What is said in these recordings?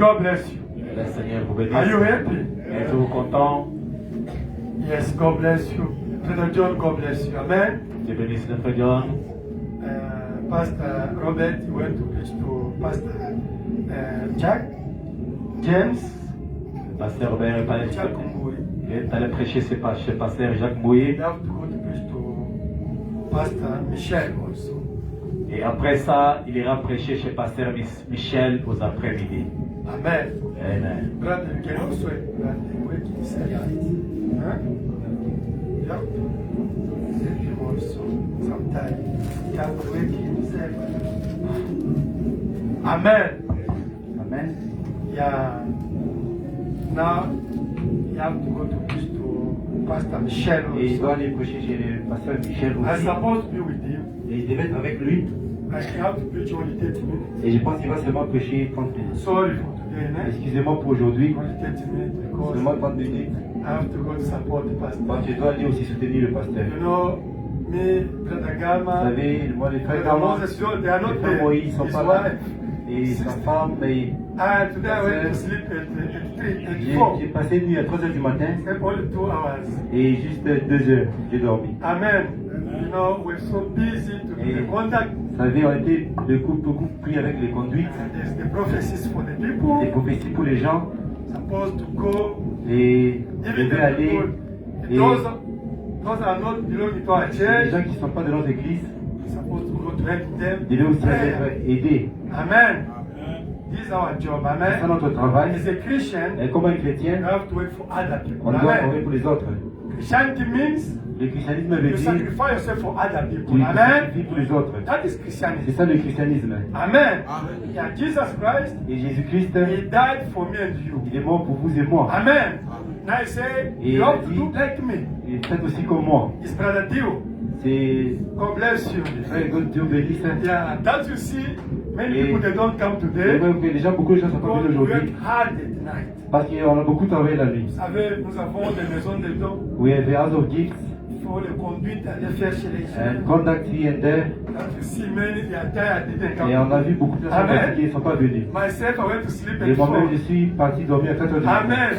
God bless you. Le Seigneur vous bénisse. Are you happy? Êtes-vous content? Yes, God bless you. Brother John, God bless you. Amen. Dieu bénisse le frère John. Pastor Robert went to preach to Pastor Jack, James, Pasteur Robert est Jack Mbui. allé prêcher chez Pasteur Jacques Mouillé. You have to go to preach to Pastor Michel also. Et après ça, il ira prêcher chez Pasteur Michel aux après-midi. Amen. Amen. Brother, you can also work inside. Huh? You have to help him also. Sometimes you have to work himself. Amen. Amen. Yeah. Now you have to go to preach to Pastor Michel Et il doit also. aller prêcher chez le Pasteur Michel I'm aussi. supposed to be with him. Et il devait être avec lui. I have to preach only 30 minutes. Et je pense qu'il va seulement prêcher 30 minutes. Sorry for today, man. Excusez-moi pour aujourd'hui. Only 30 minutes because Seulement 30 minutes. I have to go to support the pastor. Bon, je dois aller aussi soutenir le pasteur. You know, me, Brother Vous Gama, savez, moi, les frères Brother Gama, Moses, they are les not frères there. Moïse ne sont His pas là. wife. Et sa femme, et And today I went to sleep at 3, at j'ai 4. passé une nuit à 3h du matin. Slept only 2 hours. Et juste 2 heures, j'ai dormi. Amen. You know, we're so busy to do the contact. Vous savez, on était beaucoup pris avec les conduites, And there's the prophecies for the les people. prophéties pour les gens. Supposed to go. Et je Even devais the aller. people. Et Those are not belonging to our les church. gens qui ne sont pas de notre église Supposed to go to help them. devaient aussi Prayer. être aidés. Amen. This is our job. C'est ça Amen. notre travail. As a Christian, Et comme un you chrétien, have to work for other people. on doit Amen. travailler pour les autres. Christianity means Le christianisme veut you dire sacrifice yourself for other tu people. Amen. sacrifies pour les autres. That is C'est Christianity. ça le christianisme. Amen. Yeah, Jesus Christ, Et Jésus-Christ, He died for me and you. il est mort pour vous et moi. Amen. Now He said, Et you il a have to dit- do like me. Et faites aussi comme moi. His brother Dio. C'est God bless you. frère God Dieu bénisse. Yeah, that you see, many Et- people they don't come C'est today vrai que les gens, beaucoup de gens sont pas because venus we aujourd'hui. work hard at night. Parce qu'on a beaucoup travaillé la nuit. Vous savez, nous avons des maisons de dons. We have a house of gifts Il faut les conduire à les faire chez les and gens. contact here and there. That you see many, they are tired, they didn't Et on a come. vu beaucoup de personnes Amen. fatiguées, ils ne sont pas venus. Myself, I went to sleep Et at moi-même, 4. je suis parti dormir à 4h du matin. Amen.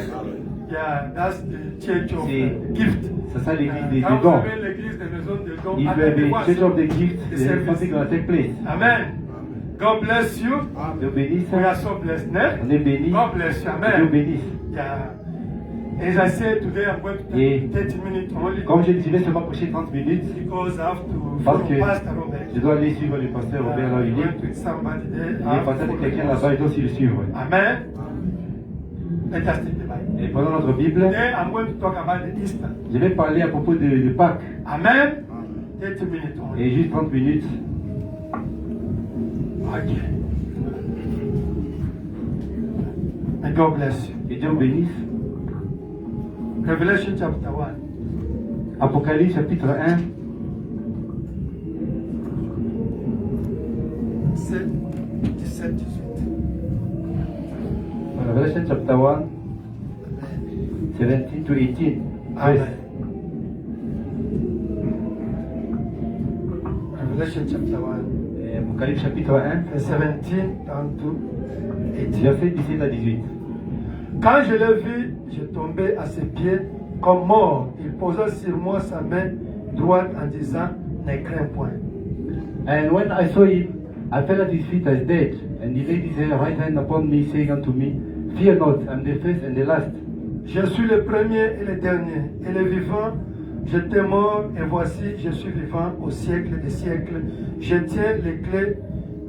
Yeah, that's the church of C'est- gift. C'est ça l'église des Quand vous dons. avez l'église des maisons de dons, If you have attendez-moi, a church of the gifts, the there is service. something going to take place. Amen. God bless you. Dieu bénisse. We are so blessed. Ne? On est bénis. God bless you. Dieu Amen. bénisse. Yeah. As I said today, I'm going to Et- take 30 minutes only Comme je disais, seulement prêcher 30 minutes. because I have to Parce follow que Pastor Robert. je dois aller suivre le pasteur Robert là où il I est. went with somebody there. Il I est have passé to avec follow quelqu'un him. là-bas, il doit aussi le suivre. Amen. Let us take the Bible. Et pendant notre Bible, Today I'm going to talk about the Easter. je vais parler à propos de Pâques. Amen. 30 minutes only. Et juste 30 minutes. Okay. May God bless you. Que Dieu vous bénisse. Revelation chapter 1. Apocalypse chapitre 1, 17, 18. Revelation chapter 1, 17 to 18. Amen. Revelation chapter 1, Et Apocalypse chapitre 1, verse 17 down to 18. verset 17 à 18. Quand je l'ai vu, je tombais à ses pieds comme mort. Il posa sur moi sa main droite en disant, ne crains point. And when I saw him, I fell at his feet as dead. And he laid his right hand upon me, saying unto me, Fear not, I am the first and the last. Je suis le premier et le dernier, et le vivant. J'étais mort, et voici, je suis vivant au siècle des siècles. Je tiens les clés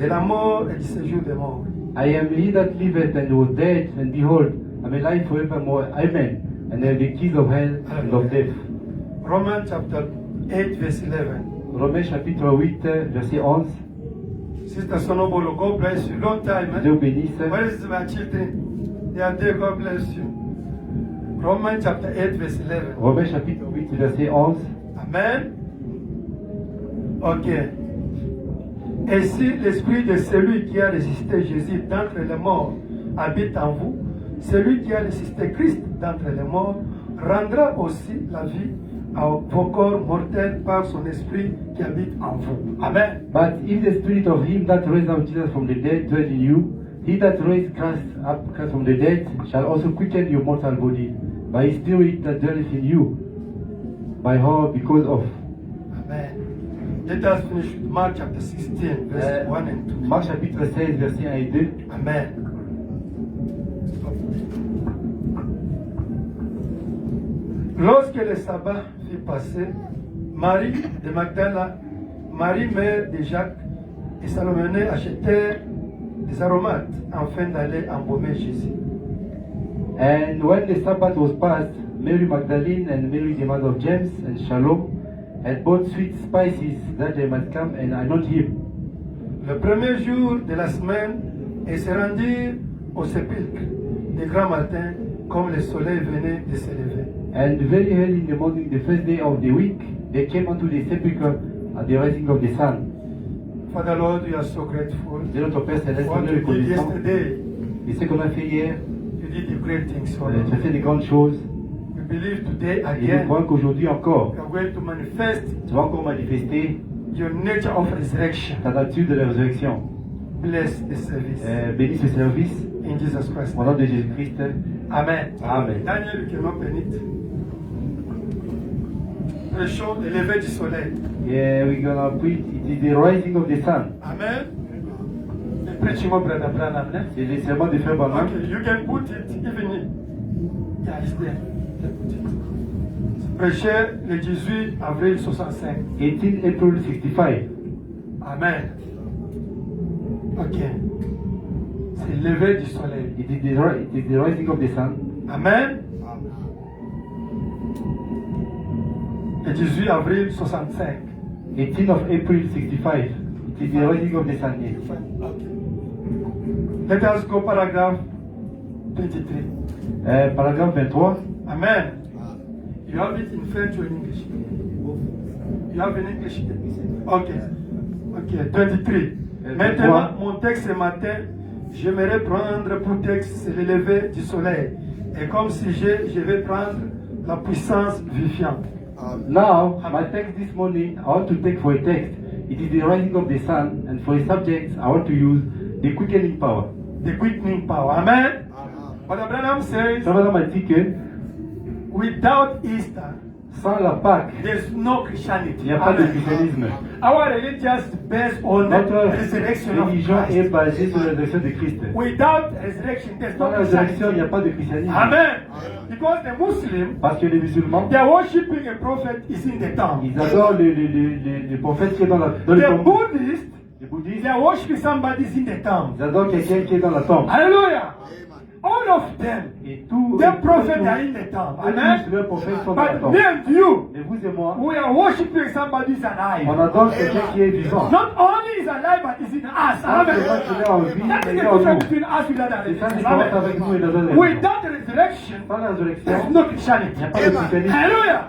de la mort et du séjour des morts. I am he that liveth and was dead, and behold, I am alive forevermore. Amen. And I have the keys of hell and of death. Romans chapter 8, verse 11. Romains chapitre 8, verset 11. Sister Sonobolo, God bless you. Long time, Dieu eh? bénisse. Where is my children? They are there, God bless you. Romans chapter 8, verse 11. Romains chapitre 8, verset 11. Amen. Ok. Et si l'esprit de celui qui a résisté Jésus d'entre les morts habite en vous, celui qui a résisté Christ d'entre les morts rendra aussi la vie à vos corps mortels par son esprit qui habite en vous. Amen. But if the spirit of him that raised up Jesus from the dead dwell in you, he that raised Christ up from the dead shall also quicken your mortal body by his spirit that dwelleth in you. By how? Because of. Amen. Let us finish with Mark chapter 16, verses 1 and 2. Marc chapitre 16, verset 1 et 2. Amen. Lorsque le sabbat fut passé, Marie de Magdala, Marie mère de Jacques et Salomé achetèrent des aromates afin d'aller embaumer Jésus. And when the Sabbath was passed, Mary Magdalene and Mary the mother of James and Shalom had bought sweet spices that they might come and anoint him. Le premier jour de la semaine, elles se rendirent au sépulcre de grand matin, comme le soleil venait de se lever. And very early in the morning, the first day of the week, they came unto the sepulchre at the rising of the sun. Father Lord, we are so grateful Dieu notre Père Céleste, for on what est you did reconnaissant. yesterday. Et ce qu'on a fait hier, You did the great things for tu as us. fait des grandes choses. We believe today Et nous again croyons qu'aujourd'hui encore, you are going to manifest tu vas encore manifester your nature of resurrection. ta nature de la résurrection. Bless the service. Bénis ce service In Jesus Christ. au nom de Jésus-Christ. Amen. Amen. Daniel Kema Benit. Prêchons le lever du soleil. Yeah, we're gonna preach. It is the rising of the sun. Amen. The preaching of Brother Branham. ne? C'est le serment de Frère Branham. Okay, you can put it even in. Yeah, it's there. You can put it. Prêché le 18 avril 65. 18 April 65. Amen. Ok. C'est le lever du soleil. It is the rising of the sun. Amen. Le 18 avril 65. 18 of April 65. It is the rising of the sun. Yes. Okay. Let us go paragraph 23. Paragraphe 23. Amen. You have it in French or in English? You have in English? Okay. Okay, 23. Maintenant, mon texte ce matin, j'aimerais prendre pour texte c'est le lever du soleil. Et comme sujet, je vais prendre la puissance vivifiante. Now, my text this morning, I want to take for a text. It is the rising of the sun, and for a subject, I want to use the quickening power. The quickening power. Amen. Brother Branham says, Frère Branham a dit que without Easter, sans la Pâque, there's no Christianity. il n'y a pas de Amen. christianisme. Our religion is based on the Notre resurrection of religion est Christ. basée sur la résurrection de Christ. Without resurrection, there's Sans no la résurrection, il Christianity. n'y a pas de christianisme. Amen. Because the Muslim, Parce que les musulmans, they are worshiping a prophet is in the tomb. ils adorent les prophètes qui est dans le The tombe. Buddhists, Les bouddhistes, they are worshiping somebody is in the tomb. ils adorent quelqu'un qui est dans la tombe. Hallelujah. All of them, Et tous the prophets are in the tomb. Amen. tous les prophètes sont dans la But tombe. me and you, Mais vous et moi, we are worshiping somebody is on alive. adore quelqu'un qui est vivant. Not only is alive, but is in us. Pas Amen. seulement qu'il est en vie, That mais is il the est en difference nous. between us and other C'est ça la religions. différence Amen. avec nous et les autres religions. Without the resurrection, Sans la résurrection, there's no Christianity. il n'y a pas de christianisme. Hallelujah.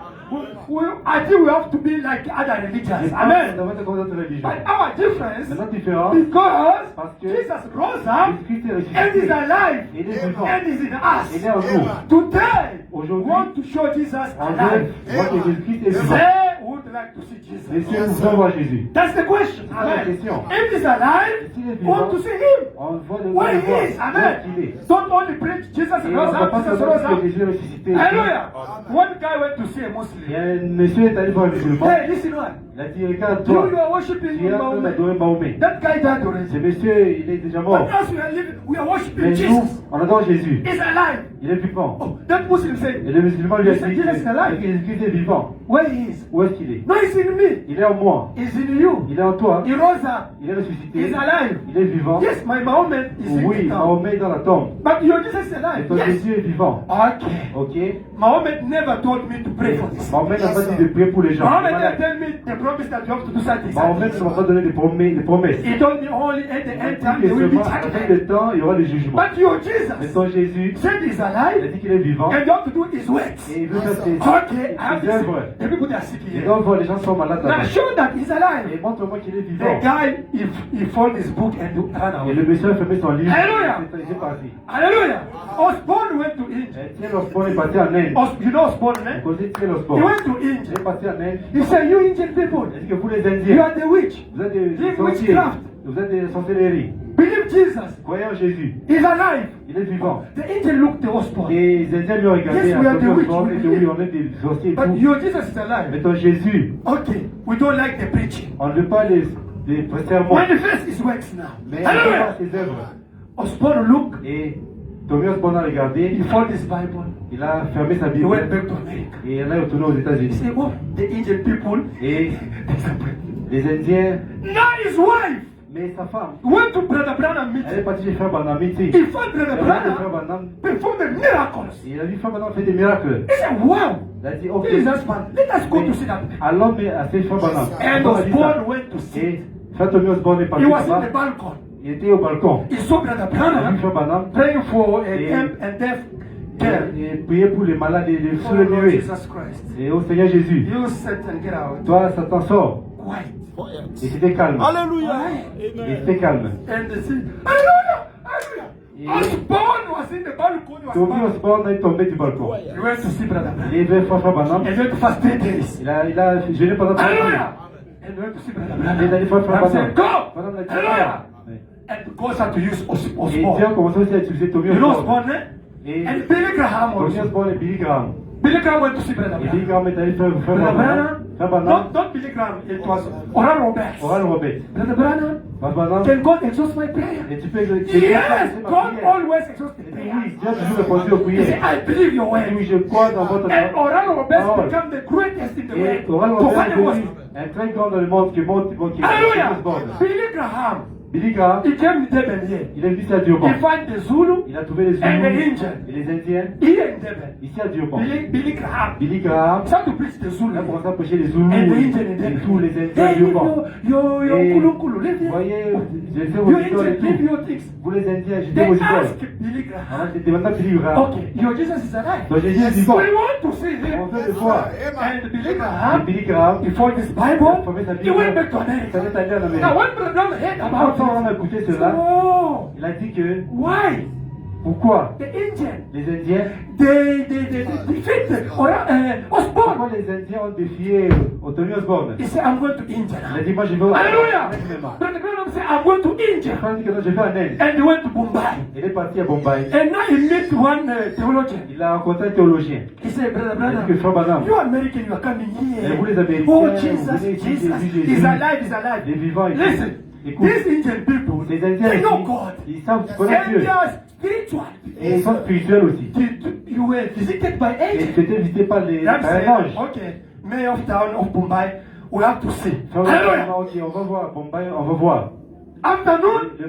I think we have to be like other Et religions. pas Amen. dans votre d'autres religions. But our difference, Mais notre différence, because parce que Jesus rose up Jésus-Christ est and is ressuscité. alive Il est vivant. and is in us. Il est en nous. Today, we Aujourd'hui, want to show Jesus on veut alive. voir que Jésus-Christ est vivant. They would like to see Jesus. Les cieux nous voient voir Jésus. That's the question. C'est ça la Amen. question. If he's alive, S'il est we want to vivant, see him. on voit le Where le he voir. is. Où est-ce Amen. qu'il est. Don't only preach Jesus Et on rose ne va up, pas Jesus seulement rose dire que up. Jésus est ressuscité. Hallelujah. One guy went to see a Muslim. Il y a un monsieur est allé voir un musulman. Hey, listen one. Il a dit, regarde toi, You are worshiping tu es en train Mahomet. d'adorer Mahomet. That guy died Ce already. monsieur, il est déjà But mort. us, we are worshiping Mais nous, Jesus. on adore Jésus. He's alive. Il est vivant. Oh, that Muslim said, Et le musulman lui a He dit said, Jesus is alive. que Jésus-Christ est vivant. where he is. Où est-ce qu'il est? No, he's in me. Il est en moi. He's in you. Il est en toi. He rose up. Il est ressuscité. He's alive. Il est vivant. Yes, my Mahomet is in Oui, the tomb. Mahomet est dans la tombe. But your Jesus is Et alive. ton Yes. Jésus est vivant. Okay. Ok? Mahomet never told me to pray for this. Mahomet n'a pas dit de prier pour les gens. Mahomet never tell me the promise that you have to do something. Mahomet ne m'a pas donné des promesses. He told me only at the Il a end dit time que there will be seulement à la fin judgment. du temps, il y aura le jugement. But your Mais Jesus ton Jésus, said he's il a alive dit qu'il est vivant. and you have to do his works. Et il veut faire ses Okay, I have to œuvres. see. The people that are sick Et here. donc, les gens sont malades Now là-bas. show that he's Et alive. montre-moi qu'il est The vivant. guy, he fold his book and ran Et away. le monsieur a fermé son livre. Alléluia. Il est parti. Hallelujah. Osborne went to India. Et Tiel Osborne est parti en Inde. You know Osborne, Vous eh? connaissez Tiel He Osborne. went to Il India. est parti en Inde. He said, you Indian people, Il dit que vous les you Indiens, are the witch. vous êtes des Live sorciers. witchcraft. Vous êtes des sorcelleries. Believe Jesus. Croyez en Jésus. He's alive. Il est vivant. The Indian looked at Osborne. Et les Indiens lui ont regardé Yes, à we are the Tiel witch, Osborne we et que oui, believe. on est des sorciers et But tout. your Jesus is Mais alive. ton Jésus, Okay, we don't like the preaching. on ne veut pas les sermons. Manifest his works now. Mais on veut Hallelujah. pas ses œuvres. Osborne looked Et Tommy Osborne a regardé, he folded his Bible, il a fermé sa he Bible went back to America. et il est retourné aux He États-Unis. said, oh, the Indian people, Et they separate. les Indiens, Now his wife mais sa femme, went to Brother Branham elle est meeting. partie chez Frère Branham meeting. He found Brother Il a vu Frère Branham Branham perform the miracles. et il a vu Frère Branham faire des miracles. He said, wow, Il a dit, ok, this is husband. Let us go to see that. allons mais à Frère Branham. And On a dit ça. Osborne went to see. Et Frère Tommy Osborne est He parti was in là-bas. the balcony. Il était au balcon. He saw Brother Il a vu Branham Frère Branham praying for a Et- deaf and deaf girl. et prier pour les malades et les Oh, sourds Lord muets. Jesus Christ. Et au Seigneur Jésus, You sit and get out. toi, Satan sort. Quiet. Et c'était calme. Hallelujah. Et c'était calme. And they say, Hallelujah! Hallelujah! Yeah. Osborne was in the balcony. Was Tommy smiling. Osborne est tombé du balcon. He went to see Brother Branham. Et il veut Frère Branham. And went to fast 3 days. Il a jeûné pendant 3 jours. Hallelujah! And went to see Brother Et il a Branham. dit Frère Branham said, Branham. Go! Branham a dit, Hallelujah! oui. And God started to use Et Dieu a Osborne. commencé aussi à utiliser Tommy You know Osborne. Osborne, eh? Et And Billy Graham Tommy also. Osborne et Billy Graham. Billy Graham went to see Brother Et Billy Branham. Graham est allé faire Frère Brother Branham. Frère Branham, not Billy Graham, it was Oral Roberts. Oral Robert. Brother Branham, Frère Branham. can God exhaust my prayer? Et tu peux Yes, God always exhausts the Oui, prayer. Dieu a toujours répondu aux He said, prières. I believe your Et word. oui, je crois dans votre And parole. Oral Roberts Parole. became the greatest in the Et world. Oral To Robert find est the devenu un très grand dans le monde qui monte, qui est Hallelujah! Osborne. Billy Graham, Billy Graham, he came in Devon here. il est venu ici à Durban. He found the Zulu Il a trouvé les and the Zoulous Indian et les Indiens here in Devon. ici à Durban. Billy Graham. Billy Graham Started to preach the Zulu. a commencé à prêcher les Zoulous And the Indian in et Devon. tous les Indiens à Hey, Durban. yo, Et Kulu, live vous here. voyez, je sais vos You histoires et Indians, live tout. your things. Vous les Indiens, je sais They vos histoires. asked Billy Graham. Alors, c'était maintenant Billy Graham. Okay, your Jesus is alive. Donc Jésus est We vivant. want to see On him. veut le voir. And Billy Et Graham, Billy Graham, he found his il a Bible. formé sa He Bible. went back to Ça America. est allé en Now, Amérique. when Brother Branham heard Quand on about a it, écouté he said, cela, oh, il a dit que why? pourquoi The Indian, les Indiens, they defeated Osborne. pourquoi les Indiens ont défié Tony Osborne. He said, I'm going to India Il a now. dit moi je vais Hallelujah! Maintenant. Brother Branham said, I'm going to India. Il a dit que non, je vais en Inde. And he went to Mumbai. Il est parti à Bombay. And now he met one theologian. Il a rencontré un théologien. He said, Brother Il a dit que Branham, Frère Branham, you American, you are coming et here. vous les Américains, Oh, vous Jesus, venez ici, Jesus, Jésus, he's Jésus. alive, he's alive. Les vivants, ils Listen, écoute, these Indian people, les Indiens they know ici, God. ils savent And connaître they Dieu. are spiritual. Et ils sont spirituels aussi. You were visited by Et angels. tu étais visité par les I'm par un saying, ange. okay, mayor of town of Mumbai, we have to see. Frère Hallelujah. Branham, ok, on va voir Bombay, on va voir. Afternoon, Le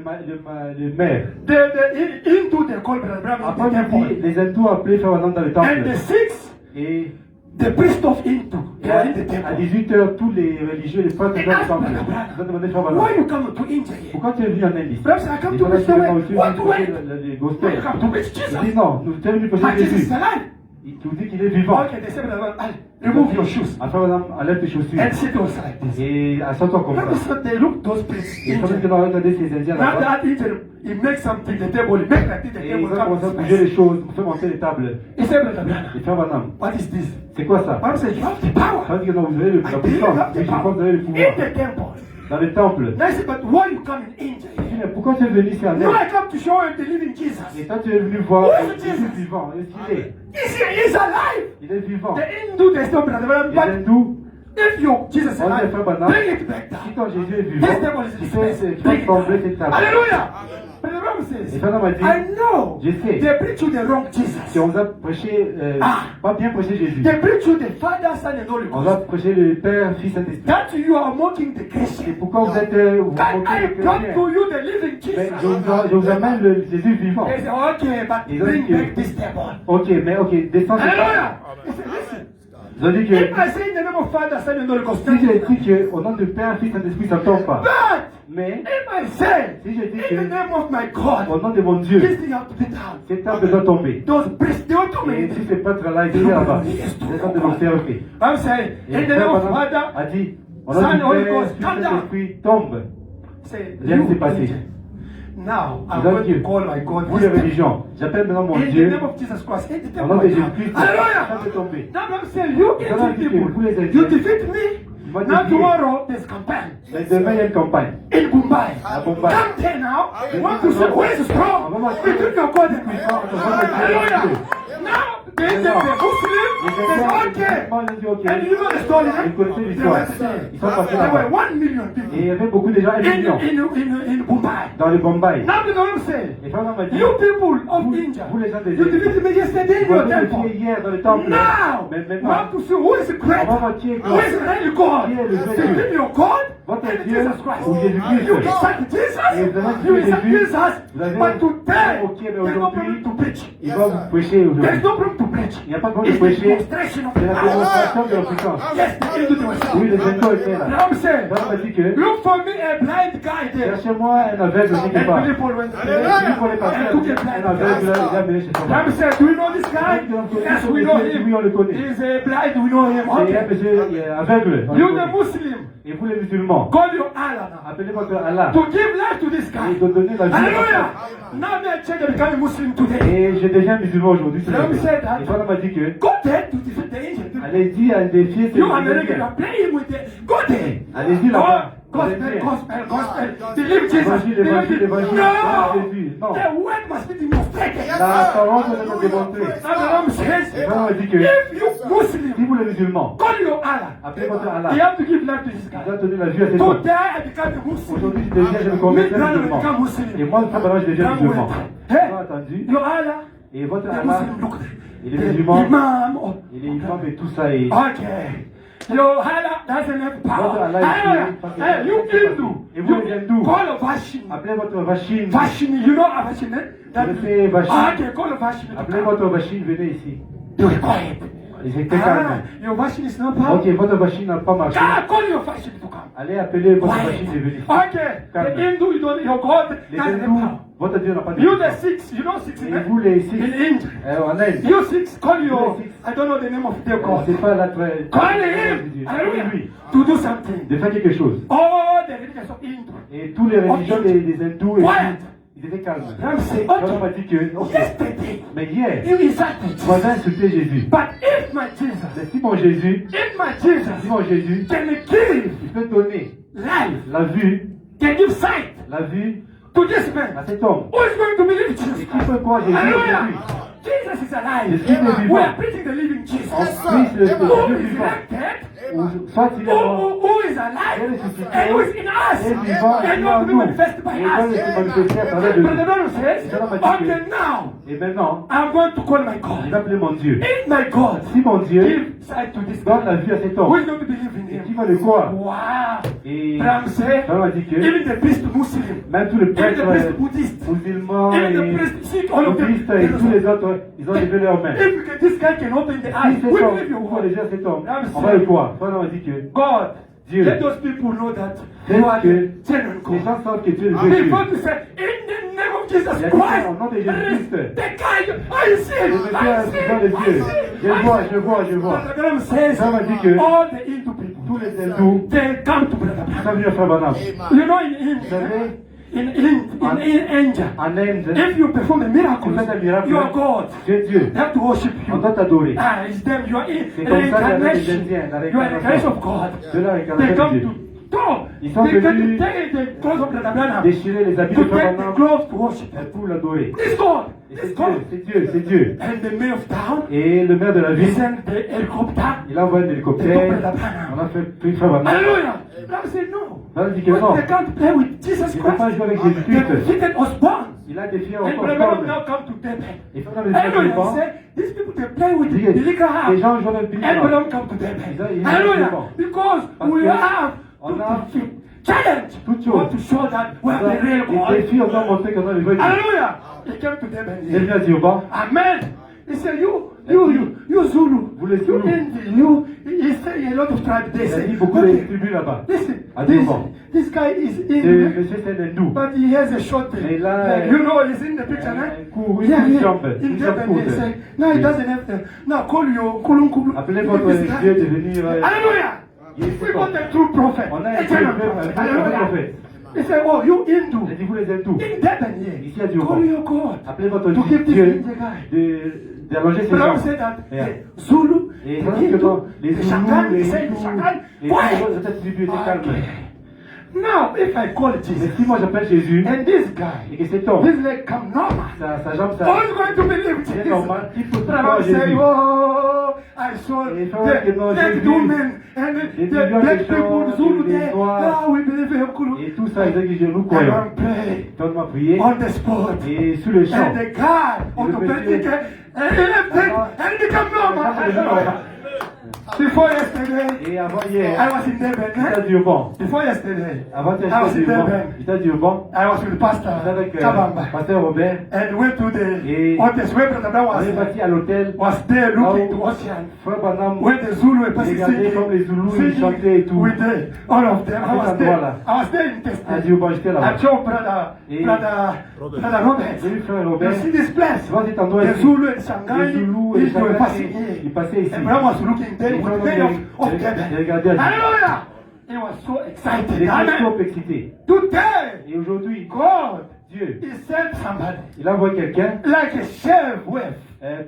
maire. the Hindu, they call Brother Branham in Après the midi, temple. les hindous appelaient Frère Branham dans le And temple. the sixth, Et the priest of Hindu, they are in the à temple. 18h, tous les religieux, les frères They dans le asked temple, Brother ils ont Branham, demandé Frère why Branham, you come to India here? pourquoi tu es venu en Inde ici? Brother said, I come Ils to ont preach dit, the non, way. tu es What venu way? prêcher le I gospel. come to preach Il Jesus. dit non, nous sommes venus prêcher And Jesus Jésus. is alive. Il te dit qu'il est vivant. Okay, they said, Brother Branham, remove your shoes À Frère Branham, enlève tes chaussures. and sit also like this. Et assois-toi comme That is ça. what they look, those priests. Et quand Indian. ils ont regardé ces Indiens Now là-bas, that Indian, he makes something, the table, he makes like this, the et table ils ont commencé à comes. bouger les choses, pour faire monter les tables. He said, Brother Branham, Et Frère Branham, what is this? c'est quoi ça? Branham said, you have the power. Ça veut dire que non, vous avez I la believe you puissance. have the Oui, je pense que power. vous avez le In pouvoir. the temple. Dans le temple. Now I said, but why you come in India? Il dit, mais pourquoi tu es venu ici en No, Inde? I come to show you the living Jesus. Et toi, tu es venu voir Where is Jésus Jesus? vivant. Est-ce qu'il est? He's here, he's alive. Il est vivant. The Hindu, they still Brother Branham, Les but hindous, if your Jesus is on dit alive, à Frère Branham, bring it back si down. ton Jésus est vivant, This table is tu respect. fais Bring it trembler down. cette table. Hallelujah. Brother Branham Et says, Frère Branham a dit, I know je sais. they preach you the wrong si Jesus. on vous a prêché, pas bien prêché Jésus, They preach you the Father, Son, and Holy on va Ghost. prêcher le Père, Fils, Saint-Esprit. That you are mocking the Et Christian. pourquoi vous êtes, vous That moquez I les brought chrétiens? to you the living Mais Jesus. je vous amène le Jésus vivant. They say, okay, but Ils ont bring dit que- back this table. Ok, mais ok, descends cette table. Hallelujah. He said, listen. Ils ont dit que, If I say in the name of Father, Son, and Holy Ghost, si j'ai dit qu'au nom du Père, Fils, Saint-Esprit, ça ne tombe pas. but Mais, if I say si j'ai dit in the que, name of my God, au nom de mon Dieu, this thing have to be down. cette table doit tomber. Those priests, they want to Et make si it. ces prêtres-là étaient là-bas, ils sont de l'observer. I'm saying, Et in the Frère name of Branham Father, a dit, au nom Son, du Holy Père, Ghost, Fils, come down. Saint-Esprit, tombe. say, Rien ne s'est you, passé. Indian. Now, I'm Ils ont going dit, to call my God. vous les religions, j'appelle maintenant mon In the Dieu, name of Jesus Christ, in the au name nom of de my God. Jésus-Christ, ça Hallelujah. peut tomber. Now I'm saying, you Ils ont Indian dit que vous les people, you Indiens, defeat me. vous m'avez Now dit, tomorrow there's campaign mais demain il y a une campagne. in Mumbai. À Bombay. Come there now. You want to say who is strong between your God and me. Hallelujah. Now the they the Muslim, they okay. And you know the story, Ils connaissaient l'histoire. Ils sont passés there were là-bas. 1 million people Et il y avait beaucoup de gens, 1 million, in Mumbai. dans le Bombay. Now the Lord said, Et Pharaon m'a dit, you people of vous, India, vous les gens des you defeated me yesterday in vous your avez temple. tué hier dans le temple. Now, Mais we maintenant, have to see who is great, on va voir qui est who is really God. Qui est le vrai Say, Dieu? give me your God Votre and Dieu Jesus Christ. ou Jésus-Christ. You insult Jesus, Et vous avez you tué insult Jésus. Jesus, Vous avez but today, ok, mais there's no aujourd'hui, problem to preach. il va vous prêcher There's aujourd'hui. no problem to preach. Il n'y a pas de problème It's de the prêcher. demonstration of C'est la power. démonstration de la puissance. Yes, the angel was Oui, les Hindous étaient là. Now I'm saying, Pharaon m'a dit que, look for me a blind guy there. cherchez-moi un aveugle quelque And part. people went Et puis pour les passer, and took a un blind aveugle, il a guy. amené chez son Now I'm saying, do you know this guy? Yes, we know Oui, him. on le connaît. He's a blind, we know him. C'est un Okay. monsieur aveugle. on le You the connaît. Muslim, Et vous les musulmans, call your Allah now. appelez votre Allah. To give life to this guy. Et de donner la vie. Hallelujah. Now me I change and become a Muslim today. Et je deviens musulman aujourd'hui. Let me say that. Et Pharaon m'a dit que, Go there to defeat the angel. allez-y à défier ces You American, you Indiens. are playing with the go there. Allez-y là-bas. Gospel, gospel, gospel. Believe Jesus. Évangile, Believe évangile, Jesus. évangile. No. Jésus. Non. The word must be demonstrated. La parole doit être démontrée. Now the Lord says, Et Pharaon m'a dit que, if you si Muslim, vous les musulmans, call your Allah. appelez votre Allah. You have to give life to this Il guy. doit donner la vie à cet homme. Today I become a Muslim. Aujourd'hui, je deviens, je me Me convertis brother musulman. become Muslim. Et moi, Pharaon, je deviens Now musulman. wait. Ils ont Hey, attendu. your Allah, Et votre the Allah, Muslim look. il est musulman. Imam. Oh. Il est imam et tout ça. Et Okay. Your Allah doesn't have power. Votre Allah est Hallelujah. Dieu. Hey, you Hindu. Et vous, les hindous, Call a Vashini. appelez votre Vachine. Vashini, you know a Vashini? Vous faites Vachine. Okay, call a Vashini. Appelez votre Vachine, venez ici. You are quiet. Ils étaient calmes. Your Vashini is not power. Ok, votre Vachine n'a pas marché. Ah, call your Vashini to come. Allez appeler votre Quiet. Vachine et venez ici. Okay, Calme. the Hindu, you don't, your God Les doesn't have hindous, power. votre Dieu n'a pas de You the puissance. six, you know six, Et vous les six, in India. en Inde, You six, call your, six. I don't know the name of their God. c'est pas la Call him, hallelujah, lui, to do something. de faire quelque chose. All the religions of India. Et tous les religions des hindous, et Quiet. ils étaient calmes. I'm saying, Pharaon m'a dit que, ok, yesterday, mais hier, you insulted tu m'avais Jesus. insulté Jésus. But if my Jesus, Mais si mon Jésus, if my Jesus si mon Jésus, can give il peut donner life, la vue, can give sight la vue to this man, à cet homme. who is going to believe Et Jesus? qui peut croire Jésus Hallelujah. aujourd'hui? Jesus is alive. Jésus est We vivant. are preaching the living Jesus. En Christ, le Who Dieu is vivant. elected, Ou soit il est mort, who is alive, and who is in us, est vivant, et and il est not en to be nous. manifested by Et il va us. se manifester à travers de Brother nous. Donald says, Et ça m'a dit que- okay, now Et maintenant, I'm going to call my il God. va appeler mon Dieu. If my God Si mon Dieu give sight to this donne guy, la vue à cet who homme, is going to believe in et qui him? va le croire? Wow. Et Bram said, Pharaon a dit que even the priest Muslim, même tous les even prêtres the priest Buddhist, musulmans even et the priest Sikh, all of them, bouddhistes et tous les autres, ils ont levé leurs mains. if this guy can open the eyes, Si we cet homme believe you. ouvre les yeux à cet homme, I'm on va le croire. Pharaon a dit que God, Dieu, let those people know that Faites you are que the genuine les God. gens savent que Dieu est le vrai Dieu. Before to say, in the name of Jesus Il a dit Christ, au nom de Jésus-Christ. the guy, I see Le it, monsieur I a see dans les it, I yeux. see it, Je vois, je vois, je vois. Brother Branham says, Ça m'a dit que all the Hindu people, tous les hindous they come to Brother Branham. sont venus à Frère Branham. You know, in Vous India, savez, in India, en Inde, if you perform a miracle, vous faites un miracle, you are God. tu es Dieu. They have to worship On you. doit t'adorer. Ah, it's them. You are in C'est comme ça qu'il y avait les reincarnation. Indiens, la You are the grace réincarnation. of God. De la They réincarnation de come Dieu. to talk. Ils sont They venus take the clothes of Brother Branham déchirer les habits to de Frère take the Branham clothes to worship. pour l'adorer. This God. Et This c'est God. Dieu, c'est Dieu, c'est Dieu. And the mayor of town, Et le maire de la he ville, sent the helicopter. il a envoyé un hélicoptère. On a fait pris Frère Branham. Hallelujah. Branham said no. Branham dit que But non. they can't play with Jesus Il ne peut pas Christ. jouer avec They Jésus-Christ. defeated Osborne. Il a défié And encore Brother Branham Paul. now come to Tebe. Et Frère Branham est Hallelujah. He venu said, these people they play with Il the dit, liquor les house. gens jouent avec And Bill. Branham come to Tebe. Il a Hallelujah. raison. Because Parce we que have on to a defeat. Challenge. toute We want chose. to show that we have the real Les God. défis, on doit montrer qu'on a le vrai Dieu. Hallelujah. He came to them Il est venu and à Dioba. Amen. He said, you Zulu, Vous les you Zoulous. Indian, he said a lot of tribes. They Il a say, dit beaucoup de okay, tribus là-bas. listen, À this, Dioba. this guy is C'est Indian, monsieur c'est un hindou. but he has a short Mais tail. là, You know, he's in the picture, un right? coup, une Yeah, yeah. jambe, In une jambe Japan, they courte. say, no, he Oui. doesn't have the. Now, call you Kulun. Appelez votre Dieu de venir. Hallelujah. Yes, We got a true prophet. On a A un genuine vrai prophet. prophète. Hallelujah. He said, oh, you Hindu. Et vous les hindous, In Japan, here. ici à Dioba, Call your God. appelez votre To give this Dieu Indian guy. d'allonger ses Brother jambes. said that Yeah. the Zulu, Et the tandis que Hindu, dans les the Zoulous, Shakal, les he said Hindous, the Shakal, et why? toutes les autres tribus étaient calmes. Now, if I call Mais Jesus, si moi j'appelle Jésus, and this et guy, que cet homme, his leg come normal, sa jambe, who's going to believe il est Jesus? normal. Qui peut Brother croire Branham say, Jésus? oh, I saw Et frère, que non, j'ai the vu women and des the millions black de people, gens, Zulu des there. Noirs. Ah, we believe in Kulu. Et tout ça, ils disent que nous And croyons. I'm praying Donne-moi prier. on the spot. Et sur le champ. And the guy on the monsieur- bed and he left it and he became normal. Before yesterday, Et avant hier, I was in Durban. j'étais du banc. Before yesterday, Avant hier, I was j'étais in du banc. Durban. J'étais du banc. I was with Pastor J'étais avec Kabamba. Pasteur Robert. And went to the Et hotels where Brother Brown On est parti à l'hôtel. was there looking to Là où ocean. Frère Branham When the Zulu were passing regardait comme les Zoulous, ils chantaient et tout. with all of them. I was cet there. endroit-là. I was there in À testing. Dieu, j'étais I là-bas. told Brother Et- Robert. J'ai vu Frère You Robert. see this place? Tu vois cet endroit The ici. Zulu and Shanghai, Les Zoulous et ils were Shanghai, passing ils here. passaient ici. And Brother was looking there Et with Frère the Robert, of j'ai Durban. regardé à Dieu. Hallelujah! He was so excited. Il était Amen. trop excité. Today, Et aujourd'hui, God, Dieu, He sent somebody il envoie quelqu'un like a chef with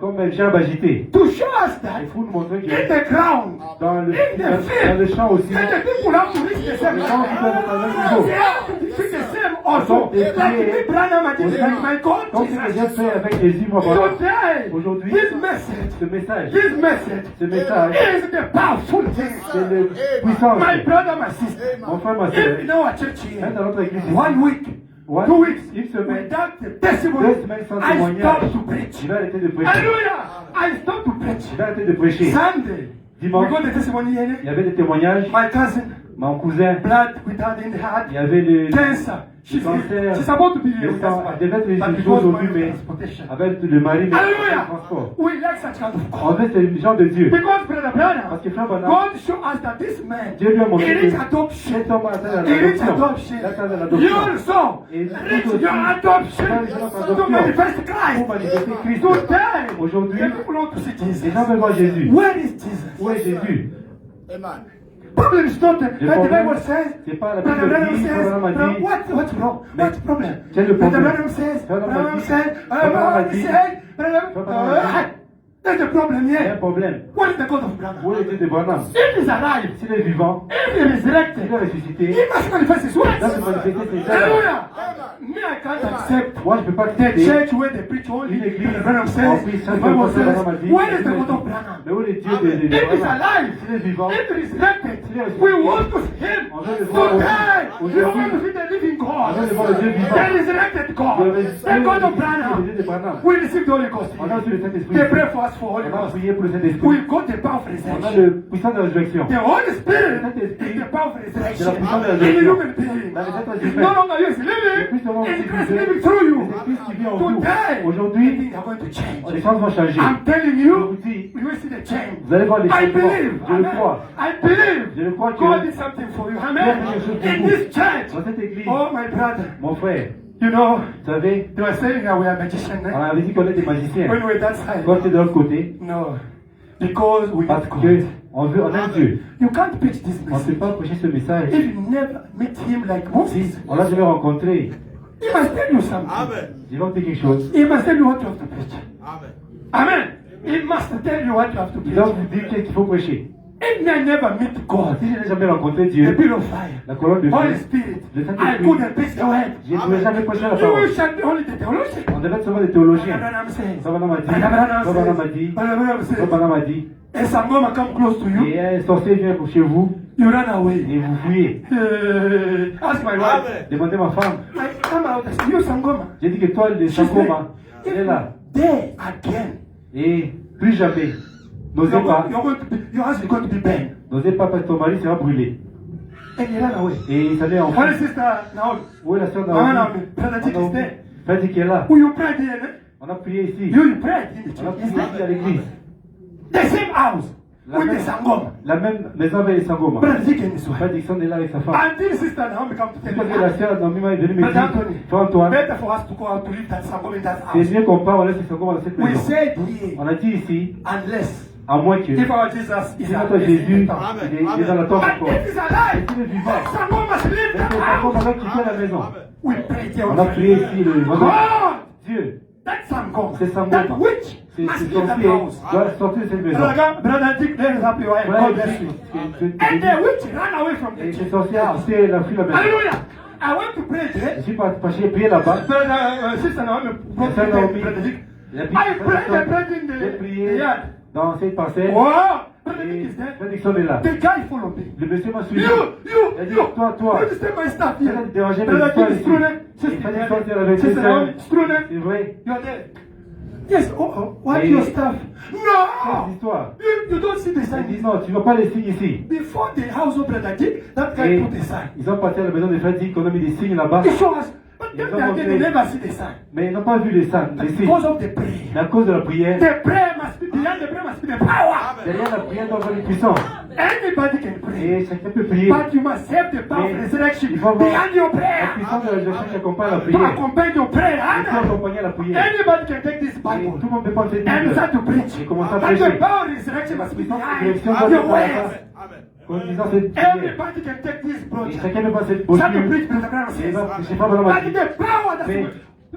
comme un gerbe agité. to show us that Il faut nous montrer que in the ground, dans le, in the dans le field, champ aussi, that the people have to reach the same les gens qui peuvent être au même niveau. They have to reach the same also. Et Like me, Branham, and aussi, like my God, comme ce que j'ai Jesus. fait avec Jésus, moi, voilà. Today, Aujourd'hui, this message, ce message, this ce message, is the powerful thing. c'est le puissant. My brother, my sister, Mon frère, ma soeur, in our church here, même dans notre église, ici, 1 week, One 2 weeks, une semaine, without the testimony, 2 semaines sans I témoignage, stopped to preach. je vais arrêter de prêcher. Hallelujah! I stopped to preach. Je vais arrêter de prêcher. Sunday, Dimanche, we got the testimony here. il y avait des témoignages. My cousin, Mon cousin, blood without in the heart, il y avait le cancer. She's cancer. about to be Le with sang, us, elle devait être but les because jours of aujourd'hui, mais transportation. avec le mari, mais le Hallelujah! transport. We like such kind of En God. fait, c'est le genre de Dieu. Because Brother Branham, Parce que frère Branham, God showed us that this man, Dieu lui a he montré reached que adoption. cet homme a atteint He reached l'adoption. adoption. Il a atteint You l'adoption. also Et reach aussi, your adoption dans notre to adoption, manifest pour Christ. manifester Christ. Today, Aujourd'hui, the people want to see Jesus. les gens veulent voir Jésus. Where is Jesus? Où est Jésus? Amen. Problem is not like the problème, Bible says. c'est pas la Brother Bible Branham dit, says, Frère Branham a Brother, dit. what's wrong? What's the problem? Quel est le Brother problème? Branham says, Frère Branham Branham dit, says, Frère Branham a Branham dit, said, Branham, Frère Branham a dit. there's a problem Il y a un here. problème. What is the God of Où Branham? est Dieu de Branham? If he's alive, S'il est vivant, if he is resurrected, s'il est ressuscité, he must manifest his words. il doit se manifester ses œuvres. Hallelujah. Me, I can't accept Moi, je ne peux pas the accepter church where they preach only. une église Brother Branham says, remplie the chaque Bible fois que Branham a says, dit. where is the God of Branham? Mais où est Dieu de If he's Branham? alive, S'il est vivant, if he is resurrected, s'il est ressuscité, we want to see him. on veut le voir Today, aujourd'hui. we want to see the living God. On veut le voir le Dieu vivant. The resurrected God. The God of Branham. Le Dieu de Branham. We receive the Holy Ghost. On a reçu le Saint-Esprit. They pray for us for Holy On a Ghost. prié pour le Saint-Esprit. We've got the power of On a resurrection. le puissant de la résurrection. The Holy Spirit Saint-Esprit, is the power of resurrection. c'est la puissance de la In the résurrection. human being. Dans les êtres It's humains. no longer you is C'est living. plus seulement It's vous Christ qui vivez. living through you. C'est Christ qui vit en vous. Today, Aujourd'hui, things are going to change. les choses vont changer. I'm telling Je vous you, dis, you will see the change. vous allez voir les I changements. believe. Je le Amen. crois. I believe. Je le crois que God did something for you. Dieu a Amen. fait quelque chose pour In vous. this church. Dans cette église, Oh, my brother. mon frère, You know, vous savez, they were saying that we are magicians. on Eh? avait dit qu'on est des magiciens. When we're that side. Quand c'est de l'autre côté, No. Because we parce have que God. on aime Dieu. You can't preach this On ne peut message pas prêcher ce message. if you never meet him like Moses. On l'a jamais rencontré. He must tell you something. Amen. Il va vous dire quelque chose. He must tell you what you have to preach. Amen. Amen. He must tell you what you have to Il preach. va vous dire qu'est-ce qu'il faut prêcher. If I never meet God, Si je n'ai jamais rencontré the Dieu, bill of fire, la colonne de Holy feu, Spirit, le I Saint-Esprit, couldn't preach the word. je ne pourrais jamais prêcher la You parole. shall be only the theologian. On devait être seulement des théologiens. Abraham says. Frère Branham a dit, Abraham Frère Branham a dit, says. Abraham Frère says. Branham a dit, A sangoma come close to you, et un sorcier vient chez vous you run away. et vous fuyez. Ask my wife. Amen. Demandez ma femme. I come out. I say, you sangoma. J'ai dit que toi, le Sangoma, il est là. There again. Et plus jamais, n'osez pas, Your house is going to be burned. n'osez pas parce que ton mari sera brûlé. And you run away. Et il s'en est en Holy fait. sister, Naomi. Où est la sœur Mama Naomi? Naomi. Brother Dick is there. Frère dit qu'elle est là. Who you prayed in? Eh? On a prié ici. You prayed in the On a church. prié ici à l'église. The same house La with the même, sangoma. la même maison avec les Sangoma. Brother Dick and his Frère wife. Dixon est là avec sa femme. Until sister Naomi come to C'est tell parce que la me. sœur Naomi est venue me Brother dire, Anthony, Frère Antoine, better for us to go out to leave that sangoma in that c'est house. mieux qu'on part, on laisse les Sangoma dans cette We maison. said here, On a dit ici, unless à moins que if our Jesus is si notre Jésus alive. il est dans la tombe But encore. if he's alive, Il est vivant. that sangoma must leave C'est that que house. Sangoma va quitter la maison. We pray here. On a prié ici le God, Dieu, that sangoma, c'est Sangoma. that witch C'est must leave that sorcier, house. doit sortir de cette maison. Brother Dick, there is happy wife. God bless you. And the witch ran away from the Et church. ce sorcier a quitté, il a fui la maison. Hallelujah. I went to pray there. Je suis parti prier là-bas. Brother, sister Naomi, Sister Naomi. Brother Dick, La I pray the J'ai bread in the prié yard. dans cette parcelle. Wow! Brother Et Nick is there. Frère Dixon est là. The guy follow me. Le monsieur m'a suivi. You, Il a dit, you. toi. You disturb my stuff here. Ça va te déranger mes Brother histoires Nick ici. Struner. Et Sister Frère Dixon, c'est avec Sister ses sœurs. Struner. C'est vrai. You're there. Yes, what Et- your stuff? Quelle No! histoire. You don't see the Il sign. dit non, tu ne vois pas les signes ici. Before the house of Brother Dick, that guy Et put a sign. ils ont passé à la maison de Frère Dick, on a mis des signes là-bas. He showed us. But Ils then ont they montré. never see the sign. Mais ils n'ont pas vu les signes, les signes. Because of the prayer. Mais à cause de la prière, The prayer must be behind the prayer must be the power. derrière la prière doit y avoir une puissance. Anybody can pray. Et chacun peut prier. But you must have the power of Mais resurrection il faut avoir behind your la prayer. puissance de la résurrection qui accompagne la To prière. accompany your prayer. Il faut Amen. accompagner la prière. Anybody can take this Et Bible tout le monde peut prendre cette and Bible. start to preach. Et commencer à But prêcher. the power of resurrection must be Puissance de behind résurrection doit your être à la words. face. En disant cette prière. Everybody can take this Et project. chacun peut prendre cette Start to posture. preach, Brother Branham Et says. va prêcher pas vraiment. But the power that's Mais